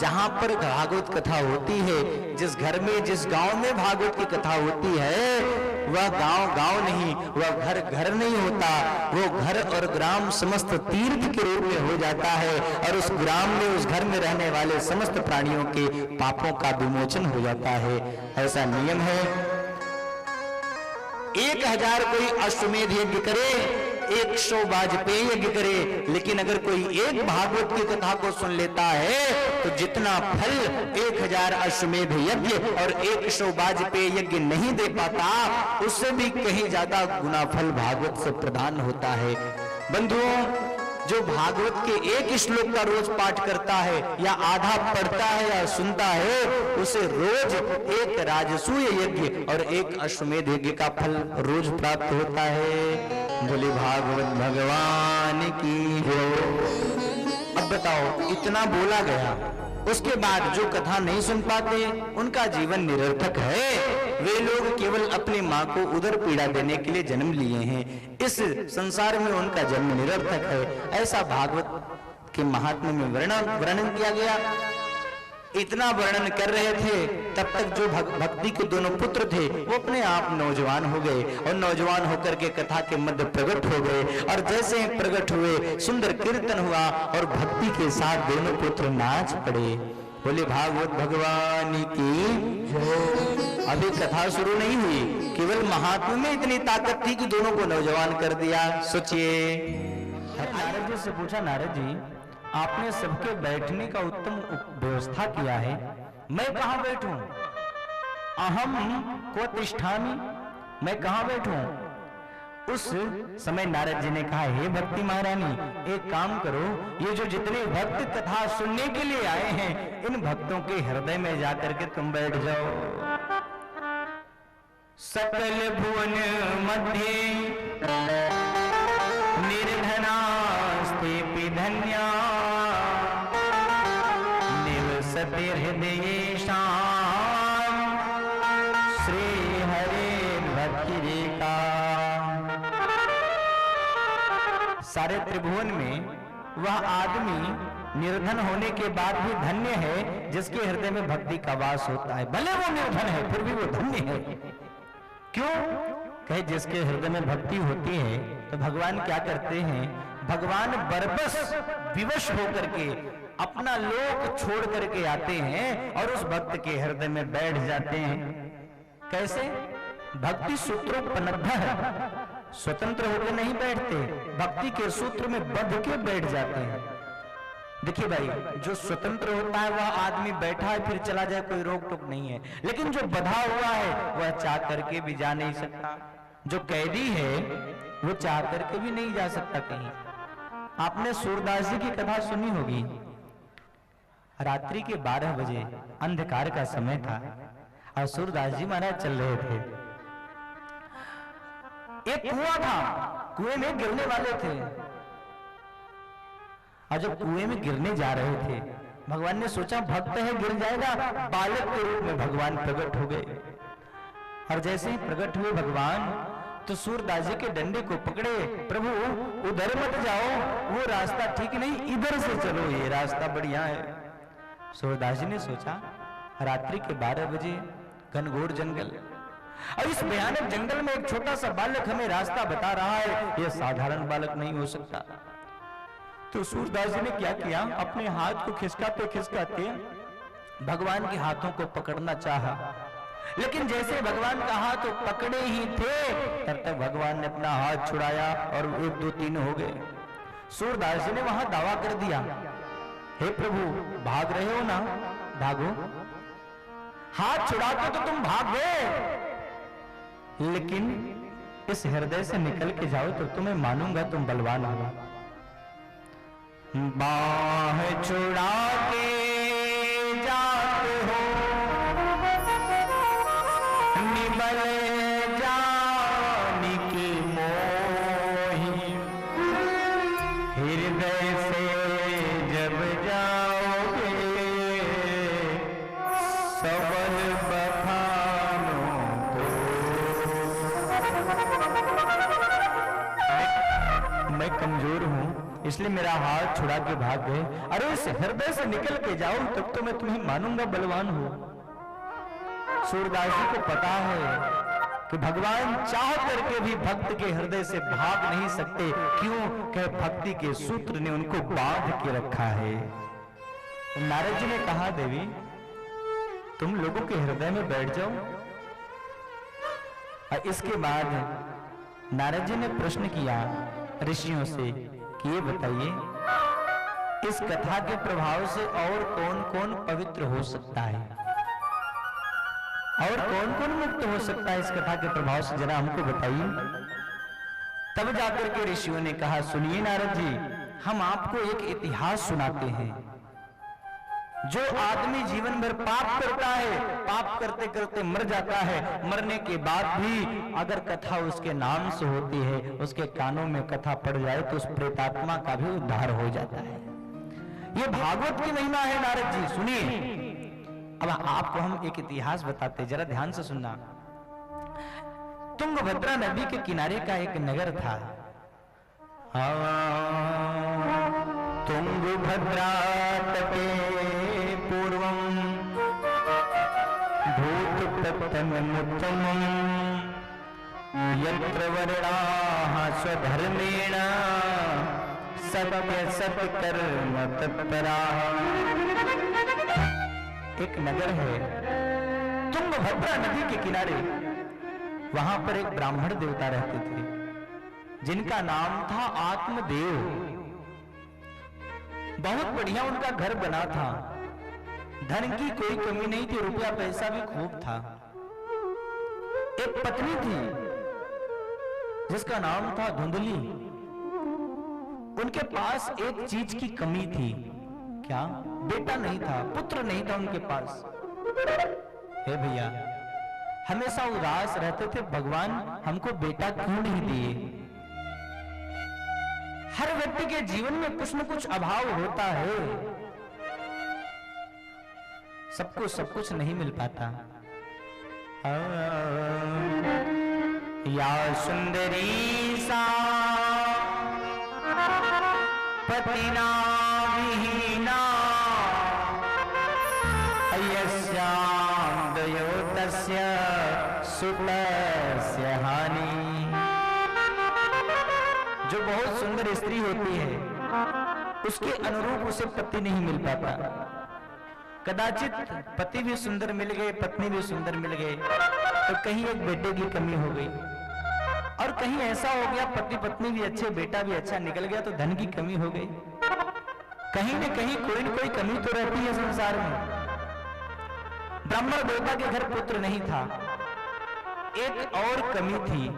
S7: जहां पर भागवत कथा होती है, जिस घर में जिस गांव में भागवत की कथा होती है, वह गांव गांव नहीं, वह घर घर नहीं होता, वो घर और ग्राम समस्त तीर्थ के रूप में हो जाता है और उस ग्राम में उस घर में रहने वाले समस्त प्राणियों के पापों का विमोचन हो जाता है। ऐसा नियम है। 1000 कोई अश्वमेध यज्ञ करे, 100 वाजपेयी यज्ञ करे, लेकिन अगर कोई एक भागवत की कथा को सुन लेता है तो जितना फल 1000 अश्वमेध यज्ञ और 100 वाजपेयी यज्ञ नहीं दे पाता, उससे भी कहीं ज्यादा गुना फल भागवत से प्रदान होता है। बंधुओं, जो भागवत के एक श्लोक का रोज पाठ करता है या आधा पढ़ता है या सुनता है, उसे रोज एक राजसूय यज्ञ और एक अश्वमेध यज्ञ का फल रोज प्राप्त होता है। बोले भागवत भगवान की जय। अब बताओ, इतना बोला गया, उसके बाद जो कथा नहीं सुन पाते उनका जीवन निरर्थक है। वे लोग केवल अपनी माँ को उदर पीड़ा देने के लिए जन्म लिए हैं, इस संसार में उनका जन्म निरर्थक है। ऐसा भागवत के महात्म्य में वर्णन किया गया। इतना वर्णन कर रहे थे, तब तक जो भक्ति के दोनों पुत्र थे वो अपने आप नौजवान हो गए और नौजवान होकर के कथा के मध्य प्रकट हो गए। और जैसे ही प्रकट हुए, सुंदर कीर्तन हुआ और भक्ति के साथ दोनों पुत्र नाच पड़े। बोले भागवत भगवान की जय। अभी कथा शुरू नहीं हुई, केवल महात्मा में इतनी ताकत थी कि दोनों को नौजवान कर दिया। सोचिए। नारद जी से पूछा, नारद जी आपने सबके बैठने का उत्तम व्यवस्था किया है, मैं कहां बैठूं? अहम को तिष्ठामि, मैं कहां बैठूं? उस समय नारद जी ने कहा, हे भक्ति महारानी, एक काम करो, ये जो जितने भक्त कथा सुनने के लिए आए हैं, इन भक्तों के हृदय में जाकर के तुम बैठ जाओ। सकल भुवन मध्य निर्धनास्ते धन्या निवसते हृदयेषां श्री हरे भक्तिरेका। सारे त्रिभुवन में वह आदमी निर्धन होने के बाद भी धन्य है जिसके हृदय में भक्ति का वास होता है। भले वो निर्धन है फिर भी वो धन्य है। क्यों? कहे जिसके हृदय में भक्ति होती है तो भगवान क्या करते हैं, भगवान बरबस विवश होकर के अपना लोक छोड़ करके आते हैं और उस भक्त के हृदय में बैठ जाते हैं। कैसे? भक्ति सूत्रोपनद्ध है, स्वतंत्र होकर नहीं बैठते, भक्ति के सूत्र में बंध के बैठ जाते हैं। देखिए भाई, जो स्वतंत्र होता है वह आदमी बैठा है फिर चला जाए, कोई रोक टोक नहीं है, लेकिन जो बंधा हुआ है वह चाह करके भी जा नहीं सकता। जो कैदी है वो चाह करके भी नहीं जा सकता कहीं। आपने सूरदास जी की कथा सुनी होगी। रात्रि के 12 बजे अंधकार का समय था और सूरदास जी महाराज चल रहे थे। एक कुआं था, कुएं में गिरने वाले थे और जब कुएं में गिरने जा रहे थे भगवान ने सोचा भक्त है गिर जाएगा, बालक के रूप में भगवान प्रकट हो गए। और जैसे ही प्रकट हुए भगवान तो सूरदास जी के डंडे को पकड़े, प्रभु उधर मत जाओ, वो रास्ता ठीक नहीं, इधर से चलो, ये रास्ता बढ़िया है। सूरदास जी ने सोचा रात्रि के 12 बजे घनघोर जंगल और इस भयानक जंगल में एक छोटा सा बालक हमें रास्ता बता रहा है, यह साधारण बालक नहीं हो सकता। तो सूरदास जी ने क्या किया, अपने हाथ को खिसकाते खिसकाते भगवान के हाथों को पकड़ना चाहा, लेकिन जैसे भगवान का हाथ पकड़े ही थे तब तक भगवान ने अपना हाथ छुड़ाया और 1 2 3 हो गए। सूरदास जी ने वहां दावा कर दिया, हे प्रभु भाग रहे हो ना, भागो, हाथ छुड़ाते तो तुम भाग गए, लेकिन इस हृदय से निकल के जाओ तो तुम्हें मानूंगा तुम बलवान हो। बाह छुड़ा के जाते हो निबल जानी की मोही, हृदय से जब जाओगे सबल बखानो तो। मैं कमजोर हूं इसलिए मेरा हाथ छुड़ा के भाग गए, अरे इस हृदय से निकल के जाओ तब तो मैं तुम्हें मानूंगा बलवान हो। सूरदास जी को पता है कि भगवान चाह करके भी भक्त के हृदय से भाग नहीं सकते। क्यों? कि भक्ति के सूत्र ने उनको बांध के रखा है। नारद जी ने कहा, देवी तुम लोगों के हृदय में बैठ जाओ। और इसके बाद नारद जी ने प्रश्न किया ऋषियों से कि ये बताइए इस कथा के प्रभाव से और कौन कौन पवित्र हो सकता है और कौन कौन मुक्त हो सकता है इस कथा के प्रभाव से, जरा हमको बताइए। तब जाकर के ऋषियों ने कहा, सुनिए नारद जी, हम आपको एक इतिहास सुनाते हैं। जो आदमी जीवन भर पाप करता है, पाप करते करते मर जाता है, मरने के बाद भी अगर कथा उसके नाम से होती है, उसके कानों में कथा पड़ जाए तो उस प्रेतात्मा का भी उद्धार हो जाता है। ये भागवत की महिमा है नारद जी, सुनिए। अब आपको हम एक इतिहास बताते हैं, जरा ध्यान से सुनना। तुंगभद्रा नदी के किनारे का एक नगर था। तुंगभद्रा तटे पूर्वम भूतप्रतममुत्तमम् यत्र वर्णाः स्वधर्मेण सत्य सत्कर्म तत्पराः। एक नगर है तुंगभद्रा नदी के किनारे, वहां पर एक ब्राह्मण देवता रहते थे जिनका नाम था आत्मदेव। बहुत बढ़िया उनका घर बना था, धन की कोई कमी नहीं थी, रुपया पैसा भी खूब था। एक पत्नी थी जिसका नाम था धुंधली। उनके पास एक चीज की कमी थी, क्या? बेटा नहीं था, पुत्र नहीं था उनके पास। हे भैया, हमेशा उदास रहते थे, भगवान हमको बेटा क्यों नहीं दिए? हर व्यक्ति के जीवन में कुछ न कुछ अभाव होता है, सबको सब कुछ नहीं मिल पाता। या सुंदरी सा पतिना विहीना धर्मस्य सुतस्य हानि। जो बहुत सुंदर स्त्री होती है उसके अनुरूप उसे पति नहीं मिल पाता। कदाचित पति भी सुंदर मिल गए, पत्नी भी सुंदर मिल गए, तो कहीं एक बेटे की कमी हो गई, और कहीं ऐसा हो गया पति पत्नी भी अच्छे, बेटा भी अच्छा निकल गया तो धन की कमी हो गई। कहीं न कहीं कोई न कोई कमी तो रहती है संसार में। ब्राह्मण देवता के घर पुत्र नहीं था, एक और कमी थी,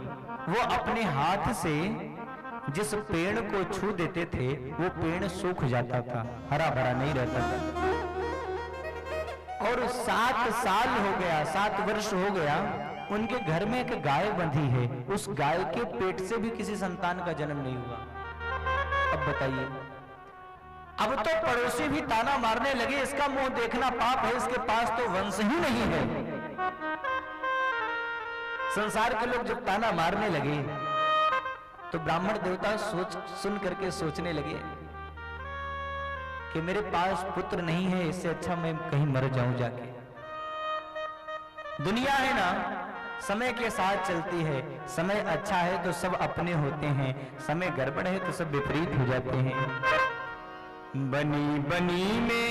S7: वो अपने हाथ से जिस पेड़ को छू देते थे वो पेड़ सूख जाता था, हरा भरा नहीं रहता था। और 7 साल हो गया, 7 वर्ष हो गया, उनके घर में एक गाय बंधी है, उस गाय के पेट से भी किसी संतान का जन्म नहीं हुआ। अब बताइए, अब तो पड़ोसी भी ताना मारने लगे, इसका मुंह देखना पाप है, इसके पास तो वंश ही नहीं है। संसार के लोग जब ताना मारने लगे तो ब्राह्मण देवता सुन करके सोचने लगे कि मेरे पास पुत्र नहीं है, इससे अच्छा मैं कहीं मर जाऊं जाके। दुनिया है ना, समय के साथ चलती है। समय अच्छा है तो सब अपने होते हैं, समय गड़बड़ है तो सब विपरीत हो जाते हैं। बनी बनी में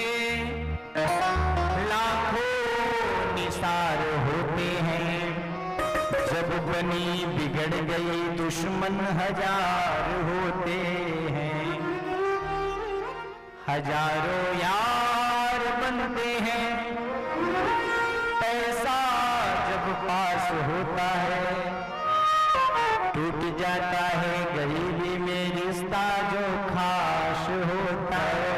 S7: लाखों निसार होते हैं, जब बनी बिगड़ गई दुश्मन 1000 होते हैं। हजारों यार बनते हैं, पैसा जब पास होता है, टूट जाता है गरीबी में रिश्ता जो खास होता है।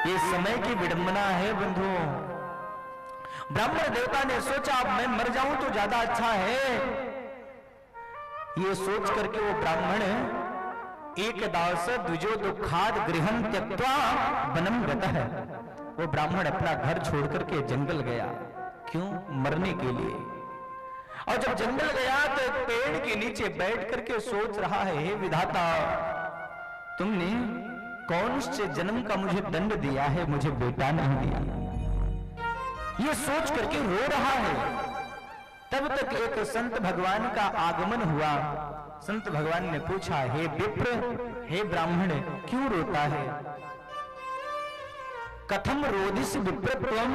S7: ये समय की विडंबना है बंधुओं। ब्राह्मण देवता ने सोचा अब मैं मर जाऊं तो ज्यादा अच्छा है। ये सोच करके वो ब्राह्मण एक दास द्विजो दुखाद गृहं त्यक्त्वा वनं गतः, वो ब्राह्मण अपना घर छोड़ करके जंगल गया। क्यों? मरने के लिए। और जब जंगल गया तो एक पेड़ के नीचे बैठ करके सोच रहा है, हे विधाता, तुमने कौन से जन्म का मुझे दंड दिया है, मुझे बेटा नहीं दिया। ये सोच करके रो रहा है। तब तक एक संत भगवान का आगमन हुआ। संत भगवान ने पूछा, हे विप्र, हे ब्राह्मण, क्यों रोता है? कथम रोदिस विप्र त्वम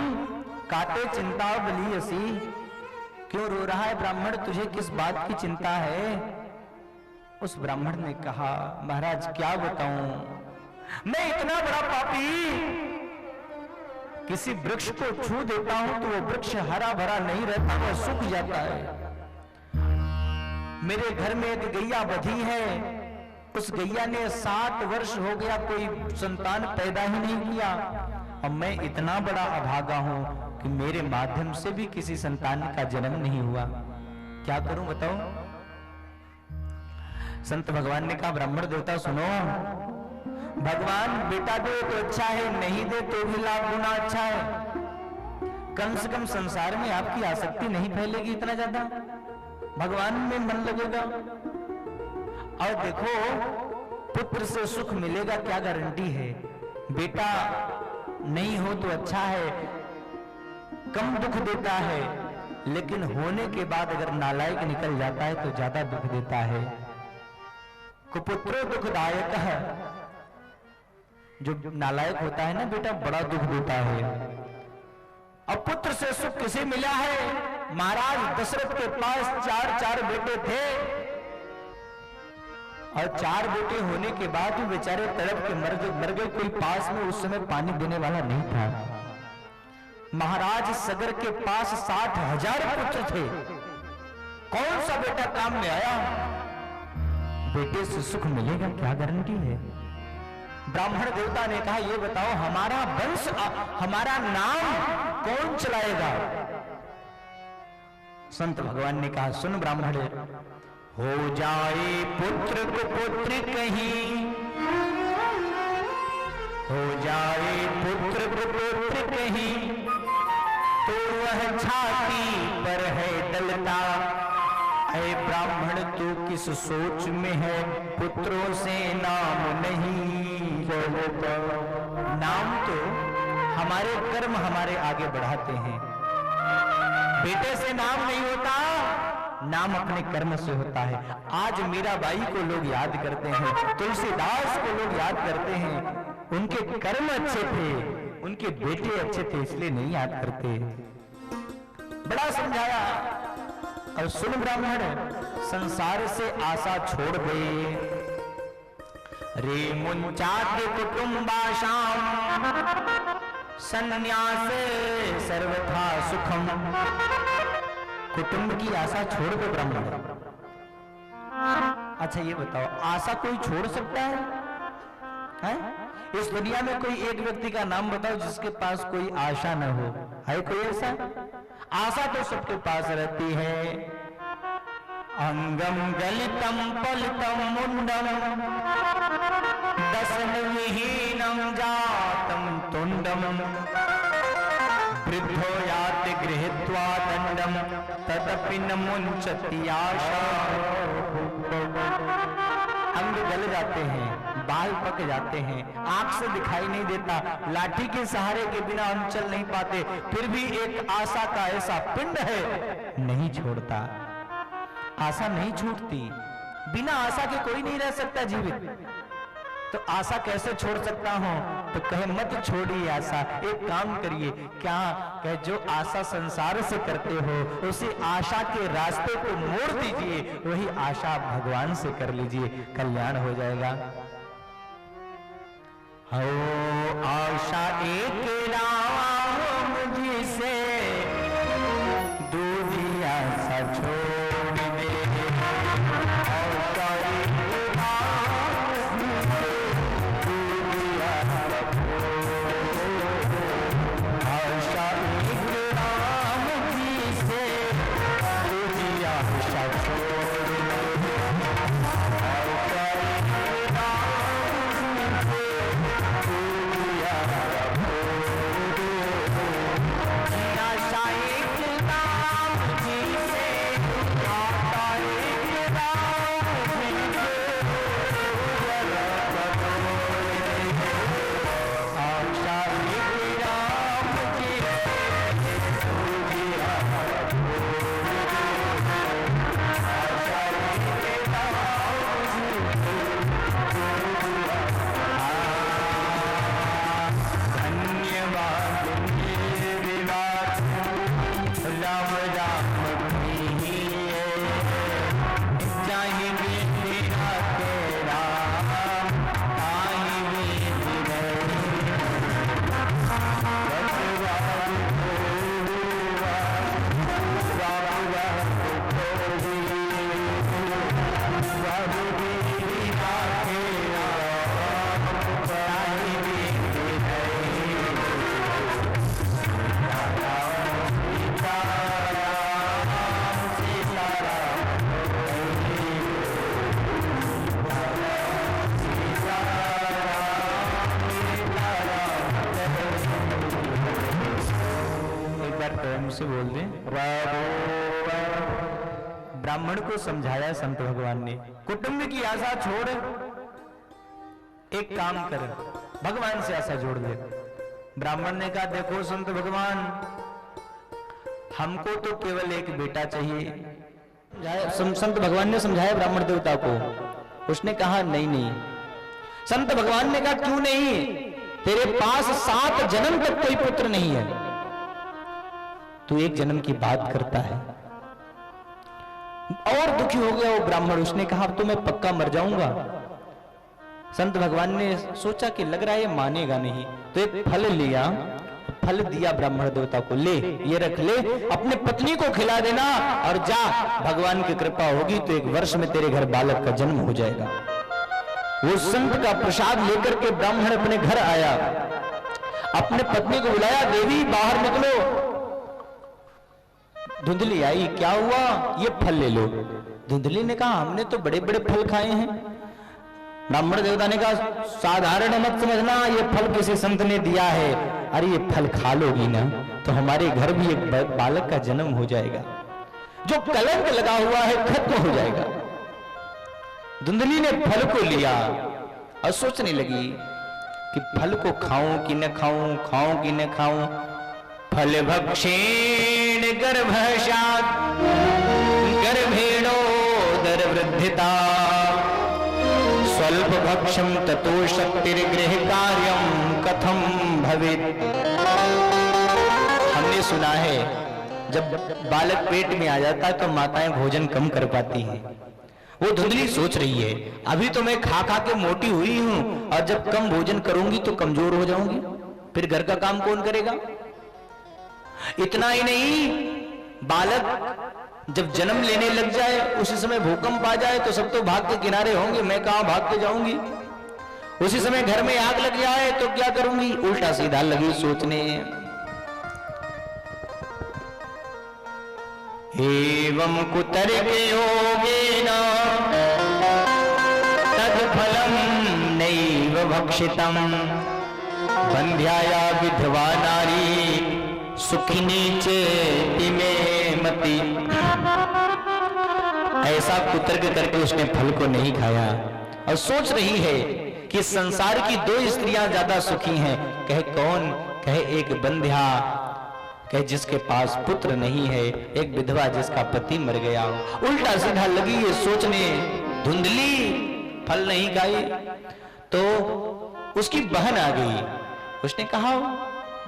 S7: काते चिंता बलियसी। क्यों रो रहा है ब्राह्मण, तुझे किस बात की चिंता है? उस ब्राह्मण ने कहा, महाराज क्या बताऊं, मैं इतना बड़ा पापी, किसी वृक्ष को छू देता हूं तो वो वृक्ष हरा भरा नहीं रहता, वह सूख जाता है। मेरे घर में एक गैया बधी है, उस गैया ने 7 वर्ष हो गया कोई संतान पैदा ही नहीं किया, और मैं इतना बड़ा अभागा हूं कि मेरे माध्यम से भी किसी संतान का जन्म नहीं हुआ। क्या करूं बताओ? संत भगवान ने कहा, ब्राह्मण देवता सुनो, भगवान बेटा दे तो अच्छा है, नहीं दे तो भी लाख गुना अच्छा है। कम से कम संसार में आपकी आसक्ति नहीं फैलेगी इतना ज्यादा, भगवान में मन लगेगा। और देखो, पुत्र से सुख मिलेगा क्या गारंटी है? बेटा नहीं हो तो अच्छा है, कम दुख देता है, लेकिन होने के बाद अगर नालायक निकल जाता है तो ज्यादा दुख देता है। कुपुत्रो दुखदायक है, जो नालायक होता है ना बेटा, बड़ा दुख देता है। अब पुत्र से सुख किसे मिला है? महाराज दशरथ के पास 4 बेटे थे, और 4 बेटे होने के बाद भी बेचारे तड़प के मर गए। कोई पास में उस समय पानी देने वाला नहीं था। महाराज सगर के पास 60,000 पुत्र थे, कौन सा बेटा काम में आया? बेटे से सुख मिलेगा क्या गारंटी है? ब्राह्मण देवता ने कहा, ये बताओ हमारा वंश, हमारा नाम कौन चलाएगा? संत भगवान ने कहा, सुन ब्राह्मण, हो जाए पुत्र को पुत्र कहीं, हो जाए पुत्र को पुत्र कहीं, तो वह छाती पर है डलता। ऐ ब्राह्मण तू किस सोच में है, पुत्रों से नाम नहीं जोड़ता। नाम तो हमारे कर्म हमारे आगे बढ़ाते हैं। बेटे से नाम नहीं होता, नाम अपने कर्म से होता है। आज मीराबाई को लोग याद करते हैं, तुलसीदास को लोग याद करते हैं, उनके कर्म अच्छे थे, उनके बेटे अच्छे थे, इसलिए नहीं याद करते। बड़ा समझाया। और सुन ब्राह्मण, संसार से आशा छोड़ दे, रे मुंचाद्य कुटुंबाशाम संन्यासे सर्वथा सुखम। कुटुंब की आशा छोड़ दो ब्राह्मण। अच्छा ये बताओ, आशा कोई छोड़ सकता है? इस दुनिया में कोई एक व्यक्ति का नाम बताओ जिसके पास कोई आशा न हो, है कोई ऐसा? आशा तो सबके पास रहती है। अंगम गलितम पलितम मुंडम दशन विहीनम जातम तुंडम वृद्धो याति गृहीत्वा दंडम तदपि न मुंचति आशा। अंग गल जाते हैं, बाल पक जाते हैं, आंख से दिखाई नहीं देता, लाठी के सहारे के बिना हम चल नहीं पाते, फिर भी एक आशा का ऐसा पिंड है, नहीं छोड़ता। आशा नहीं छूटती, बिना आशा के कोई नहीं रह सकता जीवित। तो आशा कैसे छोड़ सकता हूं? तो कहे मत छोड़िए आशा, एक काम करिए। क्या कहे? जो आशा संसार से करते हो उसी आशा के रास्ते को मोड़ दीजिए, वही आशा भगवान से कर लीजिए, कल्याण हो जाएगा। हो आशा एक राम जी से दूरी आशा छोड़ दे, से बोल दें। ब्राह्मण को समझाया संत भगवान ने, कुटुंब की आशा छोड़, एक काम कर, भगवान से आशा जोड़ दे। ब्राह्मण ने कहा, देखो संत भगवान, हमको तो केवल एक बेटा चाहिए। संत भगवान ने समझाया ब्राह्मण देवता को। उसने कहा नहीं नहीं। संत भगवान ने कहा क्यों नहीं? तेरे पास 7 जन्म तक कोई पुत्र नहीं है, तू एक जन्म की बात करता है। और दुखी हो गया वो ब्राह्मण। उसने कहा अब तो मैं पक्का मर जाऊंगा। संत भगवान ने सोचा कि लग रहा है ये मानेगा नहीं, तो एक फल लिया, फल दिया ब्राह्मण देवता को, ले ये रख ले, अपने पत्नी को खिला देना और जा, भगवान की कृपा होगी तो 1 वर्ष में तेरे घर बालक का जन्म हो जाएगा। वो संत का प्रसाद लेकर के ब्राह्मण अपने घर आया, अपने पत्नी को बुलाया, देवी बाहर निकलो। धुंधली आई, क्या हुआ? ये फल ले लो। धुंधली ने कहा हमने तो बड़े बड़े फल खाए हैं। ब्राह्मण देवता ने कहा साधारण मत समझना, ये फल किसी संत ने दिया है, अरे ये फल खा लोगी ना तो हमारे घर भी एक बालक का जन्म हो जाएगा, जो कलंक लगा हुआ है खत्म हो जाएगा। धुंधली ने फल को लिया और सोचने लगी कि फल को खाऊं कि न खाऊं, खाऊं कि न खाऊं। फल भक्षेण गर्भशात् गर्भेणोदर वृद्धिता स्वल्प भक्षम ततो शक्तिर्गृह कार्यम कथम भवेत्। हमने सुना है जब बालक पेट में आ जाता है तो माताएं भोजन कम कर पाती हैं। वो धुंधली सोच रही है अभी तो मैं खा खा के मोटी हुई हूं और जब कम भोजन करूंगी तो कमजोर हो जाऊंगी, फिर घर का काम कौन करेगा। इतना ही नहीं, बालक जब जन्म लेने लग जाए उसी समय भूकंप आ जाए तो सब तो भाग के किनारे होंगे, मैं कहां भाग के जाऊंगी। उसी समय घर में आग लग जाए तो क्या करूंगी। उल्टा सीधा लगी सोचने। एवं कुतर्कयोगेन तत्फलं नैव भक्षितम् बंध्याया विधवा नारी सुखिनी चेति में मति। ऐसा कुतर्क करके उसने फल को नहीं खाया और सोच रही है कि संसार की 2 स्त्रियां ज्यादा सुखी हैं। कहे कौन? कहे एक बंध्या, कहे जिसके पास पुत्र नहीं है, एक विधवा जिसका पति मर गया। उल्टा सीधा लगी ये सोचने, धुंधली फल नहीं खाई तो उसकी बहन आ गई। उसने कहा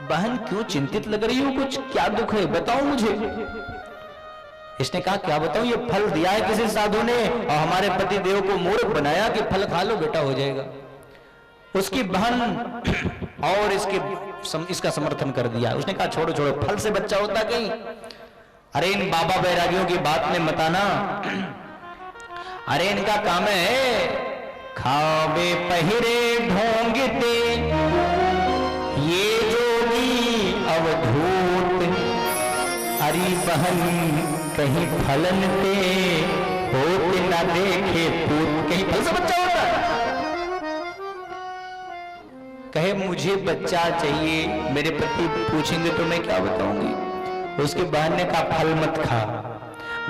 S7: बहन क्यों चिंतित लग रही हो, कुछ क्या दुख है बताओ मुझे। इसने कहा क्या बताऊं, ये फल दिया है किसी साधु ने और हमारे पति देव को मूर्ख बनाया कि फल खा लो बेटा हो जाएगा। उसकी बहन और इसका समर्थन कर दिया। उसने कहा छोड़ो छोड़ो, फल से बच्चा होता कहीं। अरे इन बाबा बैरागियों की बात में मत आना, अरे इनका काम है खावे पहिरे ढोंगते ये जोगी अवधूत। हरी बहन कहीं फलन पे होते ना देखे पूत। कहीं फल से बच्चा होता है। कहे मुझे बच्चा चाहिए, मेरे पति पूछेंगे तो मैं क्या बताऊंगी। उसके बहन ने कहा फल मत खा,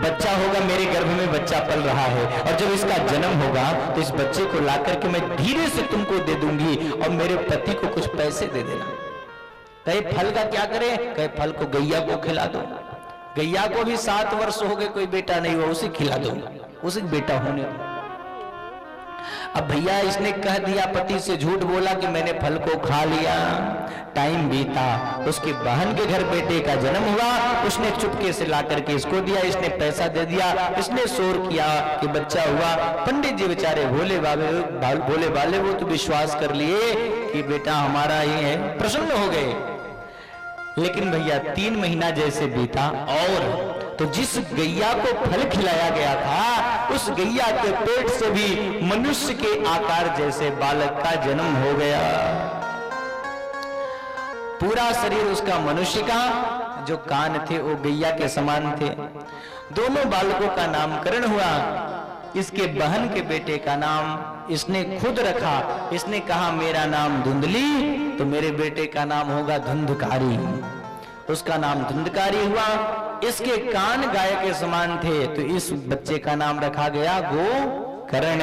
S7: बच्चा होगा, मेरे गर्भ में बच्चा पल रहा है और जब इसका जन्म होगा तो इस बच्चे को लाकर के मैं धीरे से तुमको दे दूंगी और मेरे पति को कुछ पैसे दे देना। कहे फल का क्या करे? कहे फल को गैया को खिला दो। गैया को भी 7 वर्ष हो गए, कोई बेटा नहीं हुआ, उसे खिला दो, उसे बेटा होने दो। अब भैया इसने कह दिया, पति से झूठ बोला कि मैंने फल को खा लिया। टाइम बीता, उसकी बहन के घर बेटे का जन्म हुआ, उसने चुपके से ला करके इसको दिया, इसने पैसा दे दिया, इसने शोर किया कि बच्चा हुआ। पंडित जी बेचारे भोले भाले वो तो विश्वास कर लिए कि बेटा हमारा ही है, प्रसन्न हो गए। लेकिन भैया 3 महीना जैसे बीता और तो जिस गैया को फल खिलाया गया था उस गैया के पेट से भी मनुष्य के आकार जैसे बालक का जन्म हो गया। पूरा शरीर उसका मनुष्य का, जो कान थे वो गैया के समान थे। दोनों बालकों का नामकरण हुआ। इसके बहन के बेटे का नाम इसने खुद रखा। इसने कहा मेरा नाम धुंधली तो मेरे बेटे का नाम होगा धुंधकारी। उसका नाम धुंधकारी हुआ। इसके कान गाय के समान थे तो इस बच्चे का नाम रखा गया गोकर्ण।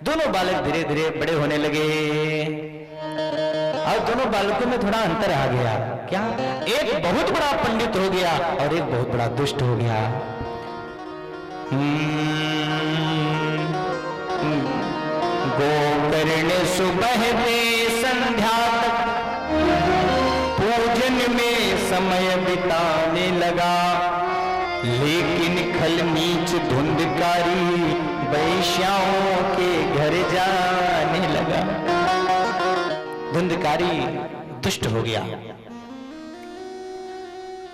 S7: दोनों बालक धीरे धीरे बड़े होने लगे और दोनों बालकों में थोड़ा अंतर आ गया। क्या? एक बहुत बड़ा पंडित हो गया और एक बहुत बड़ा दुष्ट हो गया। गोकर्ण सुबह में संध्या तक पूजन में समय बिताने लगा, लेकिन खलनीच धुंधकारी वैश्याओं के घर जाने लगा। धुंधकारी दुष्ट हो गया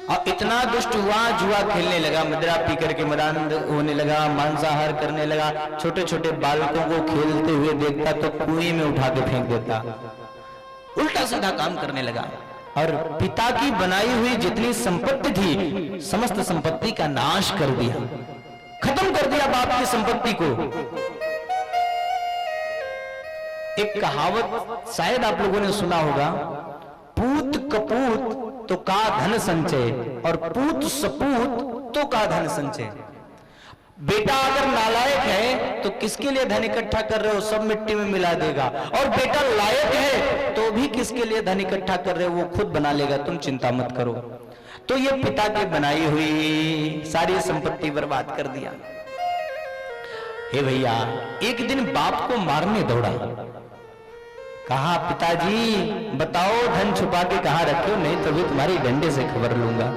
S7: और इतना दुष्ट हुआ जुआ खेलने लगा, मदिरा पी करके मदान होने लगा, मांसाहार करने लगा। छोटे छोटे बालकों को खेलते हुए देखता तो कुएं में उठा के फेंक देता। उल्टा सीधा काम करने लगा और पिता की बनाई हुई जितनी संपत्ति थी समस्त संपत्ति का नाश कर दिया, खत्म कर दिया बाप की संपत्ति को। एक कहावत शायद आप लोगों ने सुना होगा, पूत कपूत तो का धन संचय और पूत सपूत तो का धन संचय। बेटा अगर नालायक है तो किसके लिए धन इकट्ठा कर रहे हो? सब मिट्टी में मिला देगा। और बेटा लायक है तो भी किसके लिए धन इकट्ठा कर रहे हो? वो खुद बना लेगा, तुम चिंता मत करो। तो ये पिता के बनाई हुई सारी संपत्ति बर्बाद कर दिया। हे भैया, एक दिन बाप को मारने दौड़ा, कहा पिताजी बताओ धन छुपा के कहां रखे हो, नहीं तो भी तुम्हारी डंडे से खबर लूंगा।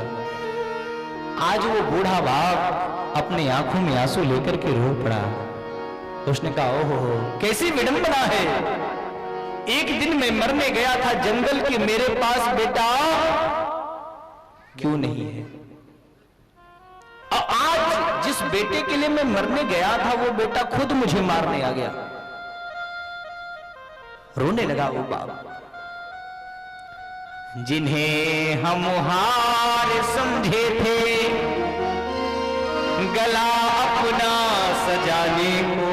S7: आज वो बूढ़ा बाप अपनी आंखों में आंसू लेकर के रो पड़ा। उसने कहा ओहो कैसी विडंबना है, एक दिन मैं मरने गया था जंगल के, मेरे पास बेटा क्यों नहीं है। और आज जिस बेटे के लिए मैं मरने गया था वो बेटा खुद मुझे मारने आ गया। रोने लगा वो बाप। जिन्हें हम हार समझे थे गला अपना सजाने को,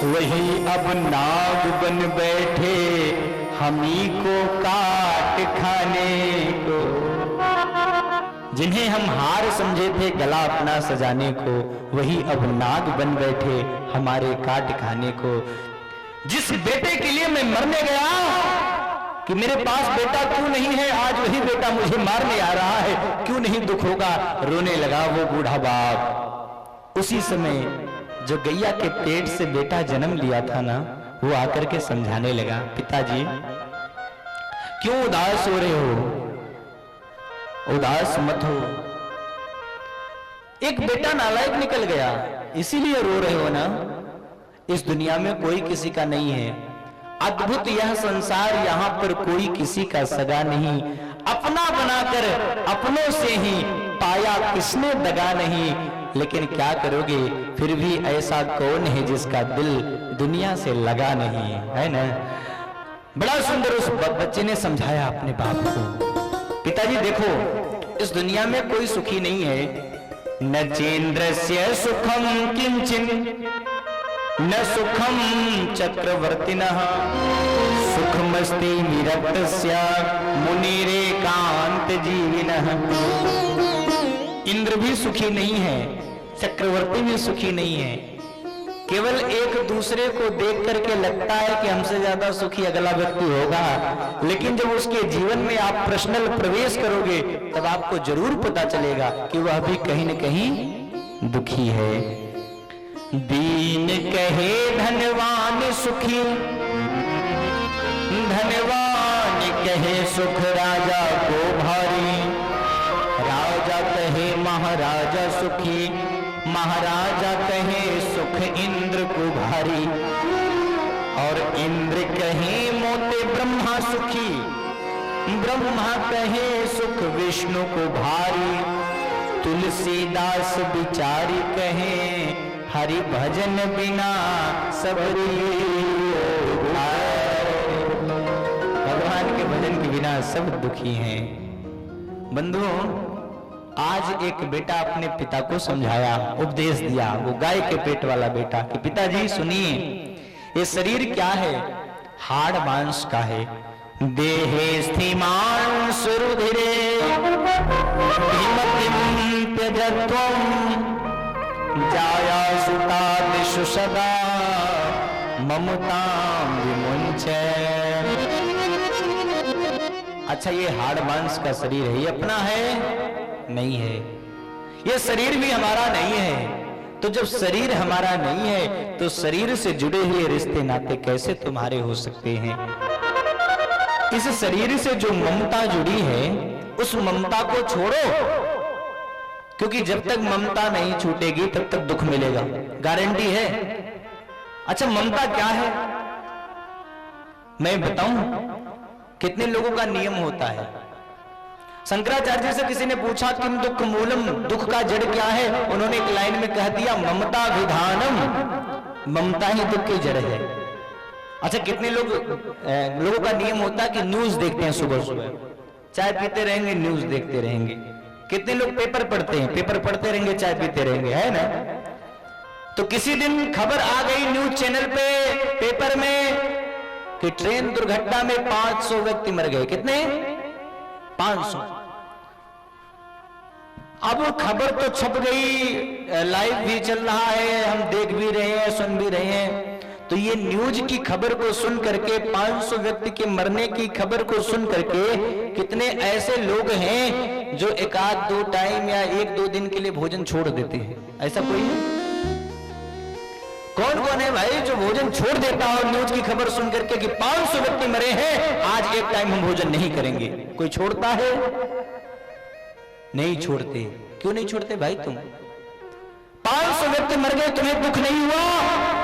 S7: वही अब नाग बन बैठे हमी को काट खाने को। जिन्हें हम हार समझे थे गला अपना सजाने को, वही अब नाग बन बैठे हमारे काट खाने को। जिस बेटे के लिए मैं मरने गया कि मेरे पास बेटा क्यों नहीं है, आज वही बेटा मुझे मारने आ रहा है, क्यों नहीं दुख होगा। रोने लगा वो बूढ़ा बाप। उसी समय जो गैया के पेट से बेटा जन्म लिया था ना, वो आकर के समझाने लगा, पिताजी क्यों उदास हो रहे हो, उदास मत हो। एक बेटा नालायक निकल गया इसीलिए रो रहे हो ना। इस दुनिया में कोई किसी का नहीं है, अद्भुत यह संसार, यहां पर कोई किसी का सगा नहीं। अपना बनाकर अपनों से ही पाया किसने दगा नहीं। लेकिन क्या करोगे, फिर भी ऐसा कौन है जिसका दिल दुनिया से लगा नहीं, है ना। बड़ा सुंदर उस बच्चे ने समझाया अपने बाप को, पिताजी देखो इस दुनिया में कोई सुखी नहीं है। न चेन्द्रस्य सुखम किंचिन न सुखम चक्रवर्तिनः, सुखमस्ति निरक्तस्य मुनिरेकांत जीविनः। इंद्र भी सुखी नहीं है, चक्रवर्ती भी सुखी नहीं है। केवल एक दूसरे को देख करके लगता है कि हमसे ज्यादा सुखी अगला व्यक्ति होगा, लेकिन जब उसके जीवन में आप पर्सनल प्रवेश करोगे तब आपको जरूर पता चलेगा कि वह भी कहीं न कहीं दुखी है। दीन कहे धनवान सुखी, धनवान कहे सुख राजा को भारी। राजा कहे महाराजा सुखी, महाराजा कहे सुख इंद्र को भारी। और इंद्र कहे मोते ब्रह्मा सुखी, ब्रह्मा कहे सुख विष्णु को भारी। तुलसीदास बिचारी कहे हरि भजन बिना सबरी। भगवान के भजन के बिना सब दुखी हैं। बंधुओं, आज एक बेटा अपने पिता को समझाया, उपदेश दिया, वो गाय के पेट वाला बेटा, कि पिताजी सुनिए, ये शरीर क्या है, हाड़ मांस का है। देहे स्थिमान सुरुधिरे धीमतिं त्यजत्वम्, जाया सुता दिशु सदा ममतां विमुंचे। अच्छा, ये हाड़ मांस का शरीर है, ये अपना है? नहीं है। ये शरीर भी हमारा नहीं है। तो जब शरीर हमारा नहीं है तो शरीर से जुड़े हुए रिश्ते नाते कैसे तुम्हारे हो सकते हैं। इस शरीर से जो ममता जुड़ी है उस ममता को छोड़ो, क्योंकि जब तक ममता नहीं छूटेगी तब तक दुख मिलेगा, गारंटी है। अच्छा, ममता क्या है मैं बताऊं? कितने लोगों का नियम होता है। शंकराचार्य से किसी ने पूछा किम दुख मूलम, दुख का जड़ क्या है? उन्होंने एक लाइन में कह दिया ममता विधानम, ममता ही दुख की जड़ है। अच्छा, कितने लोगों का नियम होता है कि न्यूज देखते हैं, सुबह सुबह चाय पीते रहेंगे न्यूज देखते रहेंगे। कितने लोग पेपर पढ़ते हैं, पेपर पढ़ते रहेंगे चाय पीते रहेंगे, है ना। तो किसी दिन खबर आ गई न्यूज चैनल पे, पेपर में, कि ट्रेन दुर्घटना में 500 व्यक्ति मर गए। कितने? 500। अब खबर तो छप गई, लाइव भी चल रहा है, हम देख भी रहे हैं, सुन भी रहे हैं। तो ये न्यूज की खबर को सुन करके 500 व्यक्ति के मरने की खबर को सुन करके कितने ऐसे लोग हैं जो एक आध दो टाइम या एक दो दिन के लिए भोजन छोड़ देते हैं? ऐसा कोई है? कौन कौन है भाई जो भोजन छोड़ देता हो न्यूज की खबर सुन करके कि 500 व्यक्ति मरे हैं, आज एक टाइम हम भोजन नहीं करेंगे? कोई छोड़ता है? नहीं छोड़ते। क्यों नहीं छोड़ते भाई? तुम 500 व्यक्ति मर गए, तुम्हें दुख नहीं हुआ?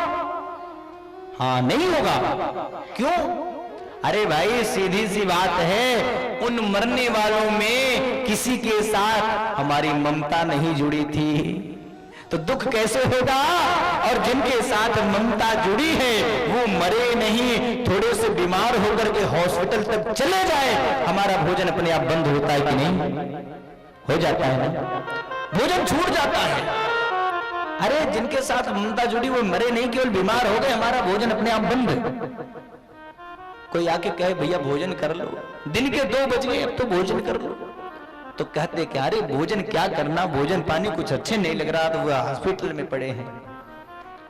S7: हाँ, नहीं होगा। क्यों? अरे भाई सीधी सी बात है, उन मरने वालों में किसी के साथ हमारी ममता नहीं जुड़ी थी, तो दुख कैसे होगा? और जिनके साथ ममता जुड़ी है वो मरे नहीं, थोड़े से बीमार होकर के हॉस्पिटल तक चले जाए, हमारा भोजन अपने आप बंद होता है कि नहीं? हो जाता है ना, भोजन छूट जाता है। अरे जिनके साथ ममता जुड़ी वो मरे नहीं, केवल बीमार हो गए, हमारा भोजन अपने आप बंद। कोई आके कहे भैया भोजन कर लो, दिन के 2 बज गए, अब तो भोजन कर लो, तो कहते क्या अरे भोजन क्या करना, भोजन पानी कुछ अच्छे नहीं लग रहा, तो वो हॉस्पिटल में पड़े हैं।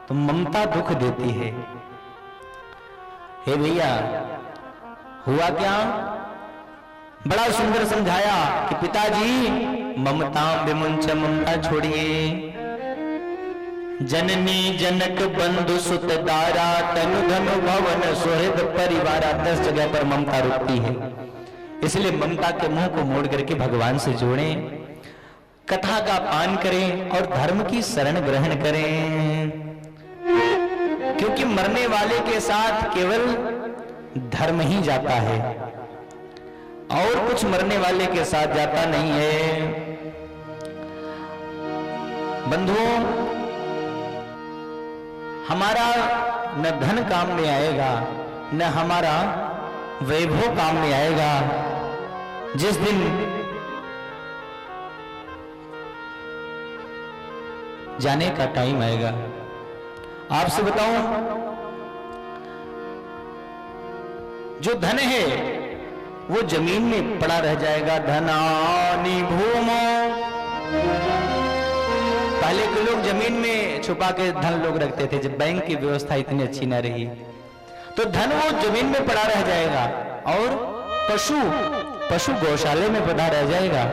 S7: तो ममता दुख देती है। हे भैया हुआ क्या? बड़ा सुंदर समझाया कि पिताजी ममता विमुंच, ममता छोड़िए। जननी जनक बंधु सुत दारा, तनु धन भवन सुहृद परिवारा। 10 जगह पर ममता रुकती है, इसलिए ममता के मुंह को मोड़ करके भगवान से जोड़ें, कथा का पान करें और धर्म की शरण ग्रहण करें, क्योंकि मरने वाले के साथ केवल धर्म ही जाता है और कुछ मरने वाले के साथ जाता नहीं है। बंधुओं, हमारा न धन काम में आएगा, न हमारा वैभव काम में आएगा। जिस दिन जाने का टाइम आएगा, आपसे बताऊं, जो धन है वो जमीन में पड़ा रह जाएगा। धनानि भूमो, पहले के लोग जमीन में छुपा के धन लोग रखते थे, जब बैंक की व्यवस्था इतनी अच्छी न रही, तो धन वो जमीन में पड़ा रह जाएगा और पशु गौशाले में पड़ा रह जाएगा,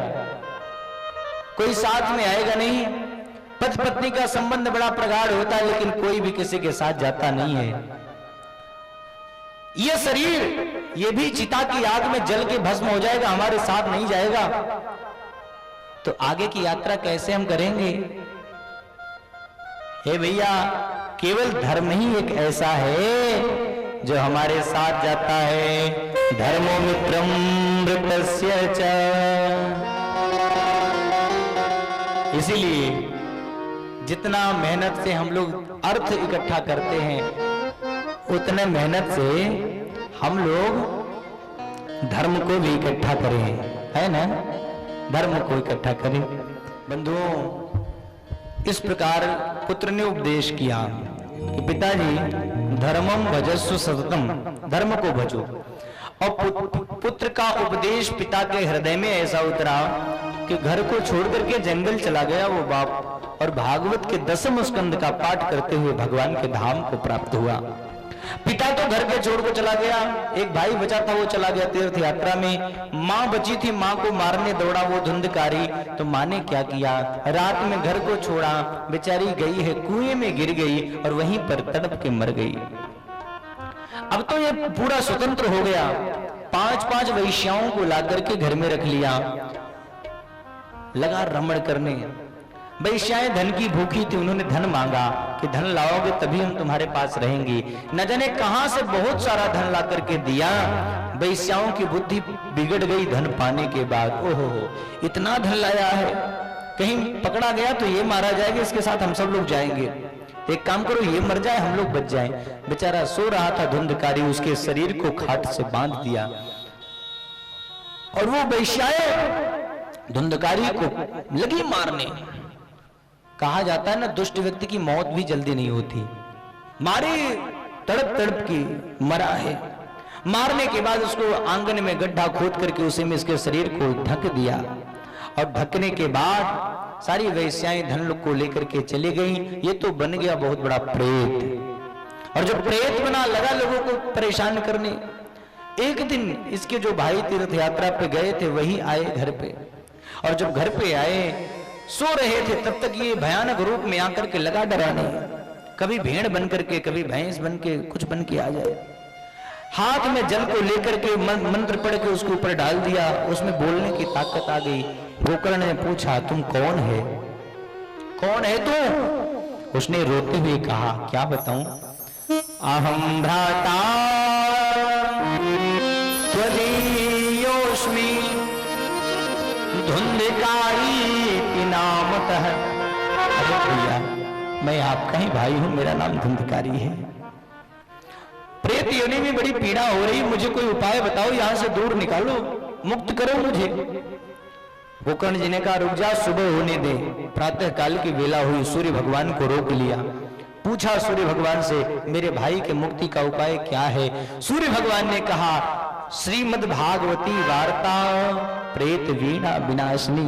S7: कोई साथ में आएगा नहीं। पति पत्नी का संबंध बड़ा प्रगाढ़ होता है, लेकिन कोई भी किसी के साथ जाता नहीं है। यह शरीर ये भी चिता की आग में जल के भस्म हो जाएगा, हमारे साथ नहीं जाएगा, तो आगे की यात्रा कैसे हम करेंगे? हे भैया, केवल धर्म ही एक ऐसा है जो हमारे साथ जाता है। धर्मो मित्रम मृतस्य च। इसीलिए जितना मेहनत से हम लोग अर्थ इकट्ठा करते हैं, उतने मेहनत से हम लोग धर्म को भी इकट्ठा करें, है ना? धर्म को इकट्ठा करें। बंधुओं, इस प्रकार पुत्र ने उपदेश किया कि पिताजी धर्मम भजस्व सततम, धर्म को भजो। और पुत्र का उपदेश पिता के हृदय में ऐसा उतरा कि घर को छोड़ करके जंगल चला गया वो बाप, और भागवत के 10वें स्कंद का पाठ करते हुए भगवान के धाम को प्राप्त हुआ। पिता तो घर के छोड़ को चला गया, एक भाई बचा था वो चला गया तीर्थ यात्रा में, माँ बची थी, माँ को मारने दौड़ा वो धुंधकारी। तो माँ ने क्या किया, रात में घर को छोड़ा, बेचारी गई है कुएं में गिर गई और वहीं पर तड़प के मर गई। अब तो ये पूरा स्वतंत्र हो गया, 5-5 वैश्याओं को ला करके घर में रख लिया, लगा रमण करने। वैश्याएं धन की भूखी थी, उन्होंने धन मांगा कि धन लाओगे तभी हम तुम्हारे पास रहेंगी। न जाने कहां से बहुत सारा धन ला करके दिया। वैश्याओं की बुद्धि बिगड़ गई धन पाने के बाद। ओहो, इतना धन लाया है, कहीं पकड़ा गया तो ये मारा जाएगा, इसके साथ हम सब लोग जाएंगे, एक काम करो ये मर जाए हम लोग बच जाएं। बेचारा सो रहा था धुंधकारी, उसके शरीर को खाट से बांध दिया और वो वैश्याएं धुंधकारी को लगी मारने। कहा जाता है ना, दुष्ट व्यक्ति की मौत भी जल्दी नहीं होती, मारे तड़प तड़प की मरा है। मारने के बाद उसको आंगन में गड्ढा खोद करके उसी में इसके शरीर को ढक दिया और ढकने के बाद सारी वैश्याएं धन को लेकर के चली गई। ये तो बन गया बहुत बड़ा प्रेत। और जब प्रेत बना लगा लोगों को परेशान करने। एक दिन इसके जो भाई तीर्थ यात्रा पे गए थे वही आए घर पे, और जब घर पे आए सो रहे थे तब तक ये भयानक रूप में आकर के लगा डराने, कभी भेड़ बन करके कभी भैंस बन के कुछ बन के आ जाए। हाथ में जल को लेकर के मंत्र पढ़ के उसके ऊपर डाल दिया, उसमें बोलने की ताकत आ गई। गोकर्ण ने पूछा तुम कौन है, कौन है तू? उसने रोते हुए कहा क्या बताऊं, अहम भ्राता त्वदीयोस्मि धुंधकारी नामतः। अरे भैया मैं आपका ही भाई हूं, मेरा नाम धुंधकारी है। प्रेत योनि में बड़ी पीड़ा हो रही, मुझे कोई उपाय बताओ, यहां से दूर निकालो, मुक्त करो मुझे। गोकर्ण जी ने कहा रुक जा, सुबह होने दे। प्रातः काल की वेला हुई, सूर्य भगवान को रोक लिया, पूछा सूर्य भगवान से मेरे भाई के मुक्ति का उपाय क्या है। सूर्य भगवान ने कहा श्रीमद् भागवती वार्ता प्रेत वीणा विनाशिनी,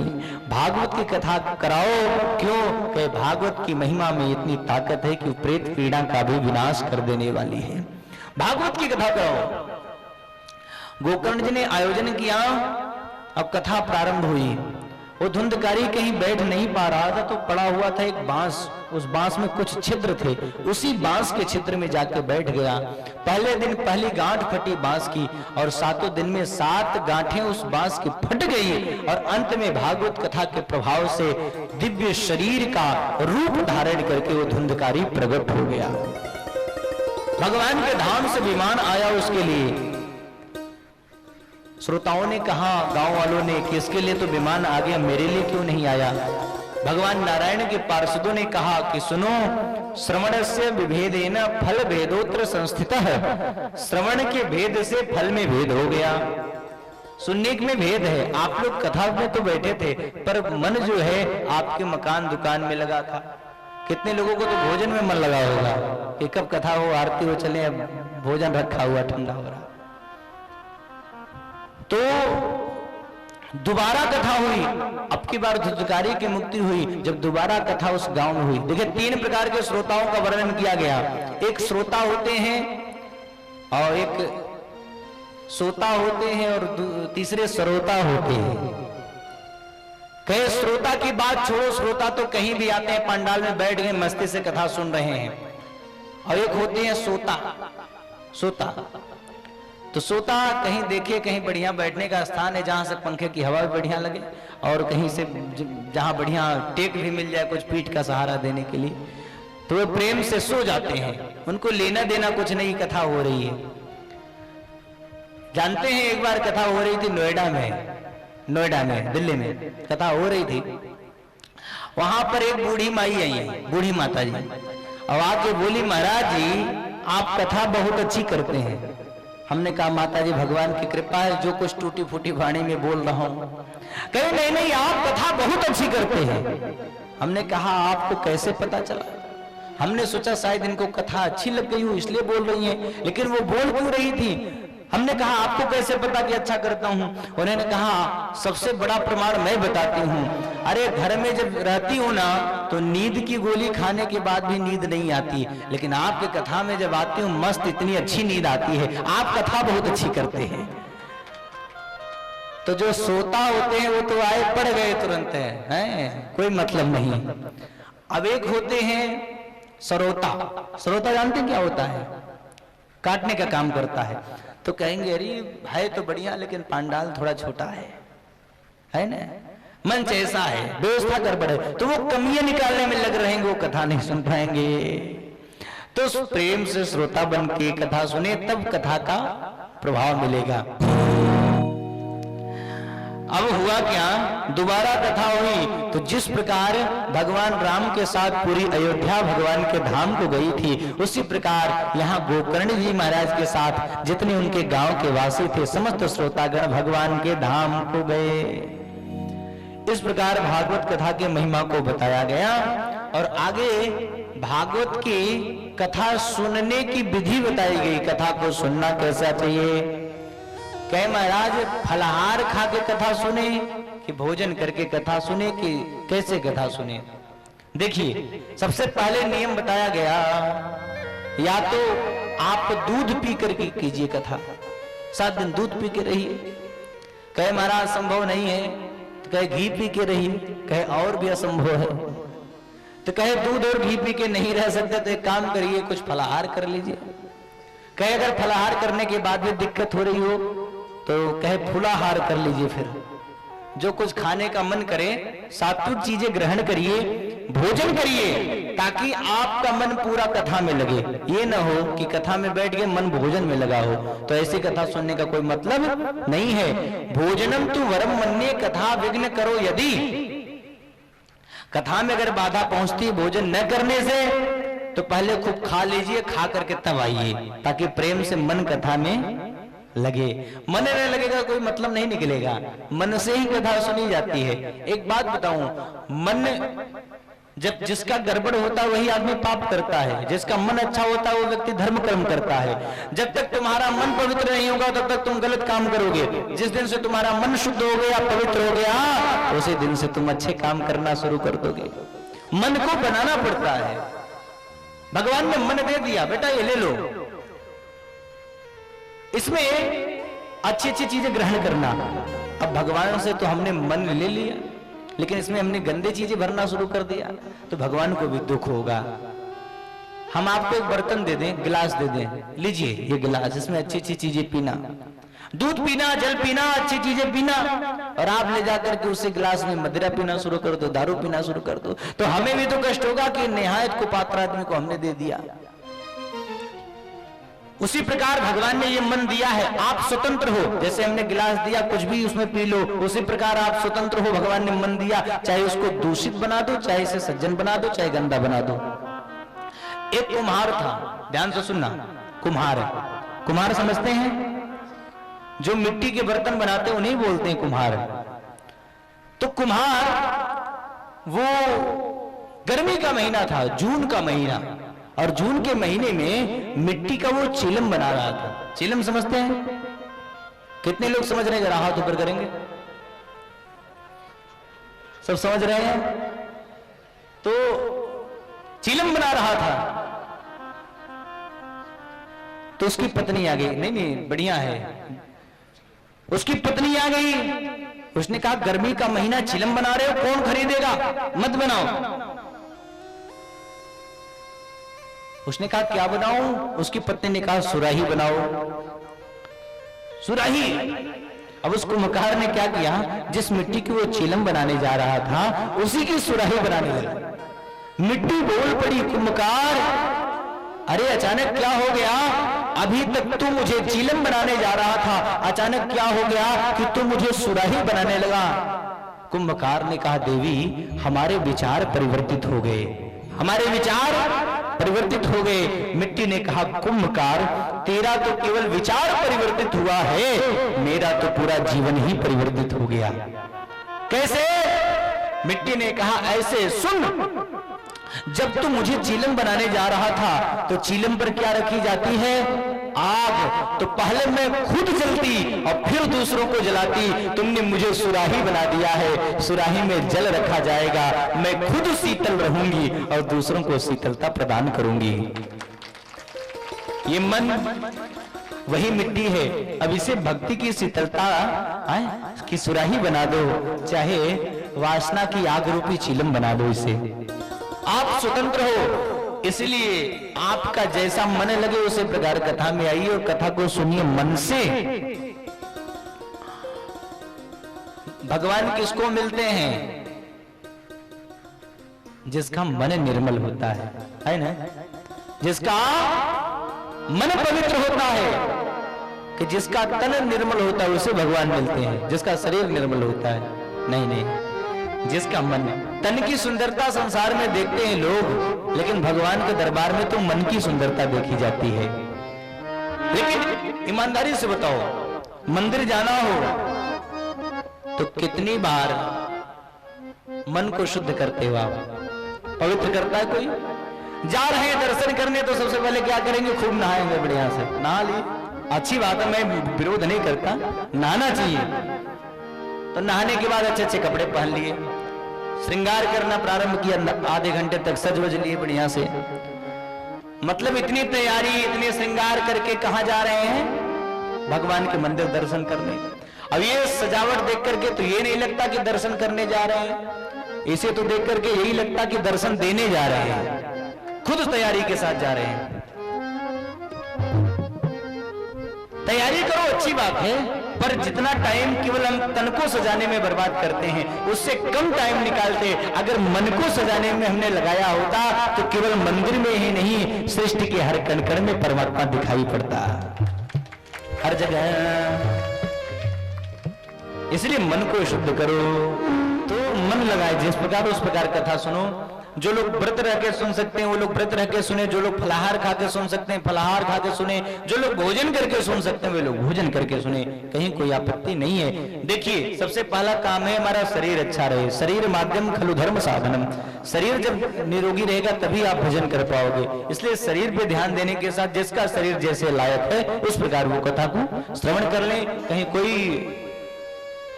S7: भागवत की कथा कराओ। क्यों? कि भागवत की महिमा में इतनी ताकत है कि प्रेत पीड़ा का भी विनाश कर देने वाली है, भागवत की कथा कराओ। गोकर्ण जी ने आयोजन किया, अब कथा प्रारंभ हुई। वो धुंधकारी कहीं बैठ नहीं पा रहा था तो पड़ा हुआ था एक बांस, उस बांस में कुछ छिद्र थे, उसी बांस के छिद्र में जाकर बैठ गया। पहले दिन पहली गांठ फटी बांस की, और 7 दिन में 7 गांठें उस बांस की फट गई, और अंत में भागवत कथा के प्रभाव से दिव्य शरीर का रूप धारण करके वो धुंधकारी प्रकट हो गया। भगवान के धाम से विमान आया उसके लिए। श्रोताओं ने कहा, गांव वालों ने, कि इसके लिए तो विमान आ गया, मेरे लिए क्यों नहीं आया? भगवान नारायण के पार्षदों ने कहा कि सुनो, श्रवणस्य विभेदेन फल भेदोत्र संस्थितः, श्रवण के भेद से फल में भेद हो गया, सुनने में भेद है। आप लोग कथा में तो बैठे थे पर मन जो है आपके मकान दुकान में लगा था। कितने लोगों को तो भोजन में मन लगा होगा कि कब कथा हो, आरती हो, चले, अब भोजन रखा हुआ ठंडा हो रहा। तो दोबारा कथा हुई, अब की बार धुंधकारी की मुक्ति हुई। जब दोबारा कथा उस गांव में हुई, देखिए 3 प्रकार के श्रोताओं का वर्णन किया गया। एक श्रोता होते हैं, और एक सोता होते हैं, और तीसरे श्रोता होते हैं। कहे श्रोता की बात छोड़ो, श्रोता तो कहीं भी आते हैं, पंडाल में बैठ गए, मस्ती से कथा सुन रहे हैं। और एक होते हैं सोता, सोता तो सोता कहीं देखे कहीं बढ़िया बैठने का स्थान है जहां से पंखे की हवा भी बढ़िया लगे, और कहीं से जहां बढ़िया टेक भी मिल जाए कुछ पीठ का सहारा देने के लिए, तो वे प्रेम से सो जाते हैं। उनको लेना देना कुछ नहीं, कथा हो रही है। जानते हैं एक बार कथा हो रही थी नोएडा में दिल्ली में कथा हो रही थी। वहां पर एक बूढ़ी माई आई है, बूढ़ी माता जी, और आके बोली महाराज जी आप कथा बहुत अच्छी करते हैं। हमने कहा माता जी भगवान की कृपा है, जो कुछ टूटी फूटी वाणी में बोल रहा हूं। कहे नहीं नहीं आप कथा बहुत अच्छी करते हैं। हमने कहा आपको कैसे पता चला? हमने सोचा शायद इनको कथा अच्छी लग गई हो इसलिए बोल रही हैं, लेकिन वो बोल क्यों रही थी? हमने कहा आपको कैसे पता कि अच्छा करता हूं? उन्होंने कहा सबसे बड़ा प्रमाण मैं बताती हूं। अरे घर में जब रहती हूं ना तो नींद की गोली खाने के बाद भी नींद नहीं आती, लेकिन आपके कथा में जब आती हूं मस्त इतनी अच्छी नींद आती है। आप कथा बहुत अच्छी करते हैं। तो जो सोता होते हैं वो तो आए पड़ गए तुरंत हैं, कोई मतलब नहीं। अब एक होते हैं सरोता। सरोता जानते क्या होता है? काटने का काम करता है। तो कहेंगे अरे है तो बढ़िया लेकिन पंडाल थोड़ा छोटा है ना, मंच ऐसा है, व्यवस्था गड़बड़ है, तो वो कमियां निकालने में लग रहेंगे, वो कथा नहीं सुन पाएंगे। तो प्रेम से श्रोता बन के कथा सुने तब कथा का प्रभाव मिलेगा। अब हुआ क्या, दोबारा कथा हुई तो जिस प्रकार भगवान राम के साथ पूरी अयोध्या भगवान के धाम को गई थी, उसी प्रकार यहाँ गोकर्ण जी महाराज के साथ जितने उनके गांव के वासी थे समस्त श्रोतागण भगवान के धाम को गए। इस प्रकार भागवत कथा के महिमा को बताया गया। और आगे भागवत की कथा सुनने की विधि बताई गई। कथा को सुनना कैसा चाहिए? कहे महाराज फलाहार खा के कथा सुने कि भोजन करके कथा सुने कि कैसे कथा सुने? देखिए सबसे पहले नियम बताया गया या तो आप दूध पी करके कीजिए कथा, 7 दिन दूध पी के रहिए। कहे महाराज संभव नहीं है, तो कहे घी पी के रहिए। कहे और भी असंभव है, तो कहे दूध और घी पी के नहीं रह सकते तो एक काम करिए, कुछ फलाहार कर लीजिए। कहे अगर फलाहार करने के बाद भी दिक्कत हो रही हो तो कहे फूलाहार कर लीजिए। फिर जो कुछ खाने का मन करे, सात्विक चीजें ग्रहण करिए, भोजन करिए, ताकि आपका मन पूरा कथा में लगे। ये ना हो कि कथा में बैठ के मन भोजन में लगा हो, तो ऐसी कथा सुनने का कोई मतलब नहीं है। भोजनम तु वरम मन्ये कथा विघ्न करो यदि। कथा में अगर बाधा पहुंचती भोजन न करने से, तो पहले खूब खा लीजिए, खा करके तब आइए, ताकि प्रेम से मन कथा में लगे। मन न लगेगा कोई मतलब नहीं निकलेगा, मन से ही कथा सुनी जाती है। एक बात बताऊं, मन जब जिसका गड़बड़ होता है वही आदमी पाप करता है, जिसका मन अच्छा होता है वो व्यक्ति धर्म कर्म करता है। जब तक तुम्हारा मन पवित्र नहीं होगा तब तक तुम गलत काम करोगे। जिस दिन से तुम्हारा मन शुद्ध हो गया, पवित्र हो गया, उसी दिन से तुम अच्छे काम करना शुरू कर दोगे। मन को बनाना पड़ता है। भगवान ने मन दे दिया, बेटा ये ले लो, इसमें अच्छी अच्छी चीजें ग्रहण करना। अब भगवान से तो हमने मन ले लिया, लेकिन इसमें हमने गंदे चीजें भरना शुरू कर दिया, तो भगवान को भी दुख होगा। हम आपको एक बर्तन दे दें, गिलास दे दें, लीजिए ये गिलास, इसमें अच्छी अच्छी चीजें पीना, दूध पीना, जल पीना, अच्छी चीजें पीना, और आप ले जाकर के उसी गिलास में मदिरा पीना शुरू कर दो, दारू पीना शुरू कर दो, तो हमें भी तो कष्ट होगा कि निहायत कुपात्र आदमी को हमने दे दिया। उसी प्रकार भगवान ने ये मन दिया है, आप स्वतंत्र हो। जैसे हमने गिलास दिया, कुछ भी उसमें पी लो, उसी प्रकार आप स्वतंत्र हो। भगवान ने मन दिया, चाहे उसको दूषित बना दो, चाहे इसे सज्जन बना दो, चाहे गंदा बना दो। एक कुम्हार था, ध्यान से सुनना, कुम्हार है। कुम्हार समझते हैं, जो मिट्टी के बर्तन बनाते हैं उन्हें बोलते हैं कुम्हार। तो कुम्हार, वो गर्मी का महीना था, जून का महीना, और जून के महीने में मिट्टी का वो चिलम बना रहा था। चिलम समझते हैं? कितने लोग समझ रहे हैं? जरा हाथ ऊपर करेंगे। सब समझ रहे हैं? तो चिलम बना रहा था, तो उसकी पत्नी आ गई। नहीं बढ़िया है। उसकी पत्नी आ गई, उसने कहा गर्मी का महीना चिलम बना रहे हो, कौन खरीदेगा, मत बनाओ। उसने कहा क्या बनाऊं? उसकी पत्नी ने कहा सुराही बनाओ। सुराही। अब उस कुम्हार ने क्या किया, जिस मिट्टी की वो चिलम बनाने जा रहा था उसी की सुराही बनाने लगा। मिट्टी बोल पड़ी, कुम्हार अरे अचानक क्या हो गया? अभी तक तू मुझे चिलम बनाने जा रहा था, अचानक क्या हो गया कि तू मुझे सुराही बनाने लगा? कुम्हार ने कहा देवी, हमारे विचार परिवर्तित हो गए, हमारे विचार परिवर्तित हो गए। मिट्टी ने कहा कुम्हार, तेरा तो केवल विचार परिवर्तित हुआ है, मेरा तो पूरा जीवन ही परिवर्तित हो गया। कैसे? मिट्टी ने कहा ऐसे, सुन, जब तू मुझे चिलम बनाने जा रहा था तो चिलम पर क्या रखी जाती है? आग। तो पहले मैं खुद जलती और फिर दूसरों को जलाती, तुमने मुझे सुराही बना दिया है, सुराही में जल रखा जाएगा, मैं खुद शीतल रहूंगी और दूसरों को शीतलता प्रदान करूंगी। ये मन वही मिट्टी है। अब इसे भक्ति की शीतलता की सुराही बना दो, चाहे वासना की आग रूपी चिलम बना दो इसे। आप स्वतंत्र हो, इसलिए आपका जैसा मन लगे उसी प्रकार कथा में आइए और कथा को सुनिए मन से। भगवान किसको मिलते हैं? जिसका मन निर्मल होता है ना, जिसका मन पवित्र होता है, कि जिसका तन निर्मल होता है उसे भगवान मिलते हैं। जिसका शरीर निर्मल होता है नहीं, जिसका मन। तन की सुंदरता संसार में देखते हैं लोग, लेकिन भगवान के दरबार में तो मन की सुंदरता देखी जाती है। लेकिन ईमानदारी से बताओ, मंदिर जाना हो तो कितनी बार मन को शुद्ध करते हो आप? पवित्र करता है कोई? जा रहे हैं दर्शन करने तो सबसे पहले क्या करेंगे? खूब नहाएंगे, बढ़िया से नहा लिए, अच्छी बात है, मैं विरोध नहीं करता, नहाना चाहिए। तो नहाने के बाद अच्छे अच्छे कपड़े पहन लिए, श्रृंगार करना प्रारंभ किया, आधे घंटे तक सज वज लिए बढ़िया से। मतलब इतनी तैयारी, इतने श्रृंगार करके कहां जा रहे हैं? भगवान के मंदिर दर्शन करने। अब ये सजावट देख करके तो ये नहीं लगता कि दर्शन करने जा रहे हैं, इसे तो देख करके यही लगता कि दर्शन देने जा रहे हैं, खुद तैयारी के साथ जा रहे हैं। तैयारी करो, अच्छी बात है, पर जितना टाइम केवल हम तन को सजाने में बर्बाद करते हैं, उससे कम टाइम निकालते अगर मन को सजाने में हमने लगाया होता तो केवल मंदिर में ही नहीं, सृष्टि के हर कण कण में परमात्मा दिखाई पड़ता, हर जगह। इसलिए मन को शुद्ध करो, तो मन लगाए जिस प्रकार उस प्रकार कथा सुनो। जो लोग व्रत रह के सुन सकते हैं वो लोग व्रत रह के सुने, जो लोग फलाहार खा के सुन सकते हैं फलाहार खा के सुने, जो लोग भोजन करके सुन सकते हैं वे लोग भोजन करके सुने, कहीं कोई आपत्ति नहीं है। देखिए, सबसे पहला काम है हमारा शरीर अच्छा रहे। शरीर माध्यम खलु धर्म साधनम। शरीर जब निरोगी रहेगा तभी आप भजन कर पाओगे। इसलिए शरीर पे ध्यान देने के साथ जिसका शरीर जैसे लायक है उस प्रकार वो कथा को श्रवण कर ले, कहीं कोई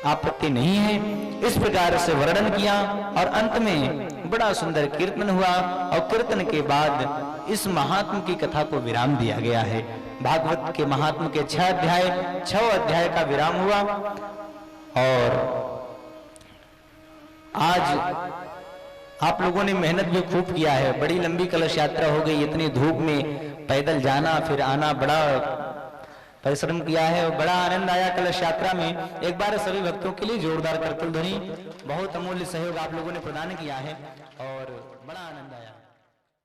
S7: आपत्ति नहीं है। इस प्रकार से वर्णन किया और अंत में बड़ा सुंदर कीर्तन हुआ और कीर्तन के बाद इस महात्म की कथा को विराम दिया गया है। भागवत के महात्म के 6 अध्याय का विराम हुआ और आज आप लोगों ने मेहनत भी खूब किया है। बड़ी लंबी कलश यात्रा हो गई, इतनी धूप में पैदल जाना फिर आना, बड़ा परिश्रम किया है और बड़ा आनंद आया कलश यात्रा में। एक बार सभी भक्तों के लिए जोरदार करतल ध्वनि। बहुत अमूल्य सहयोग आप लोगों ने प्रदान किया है और बड़ा आनंद आया।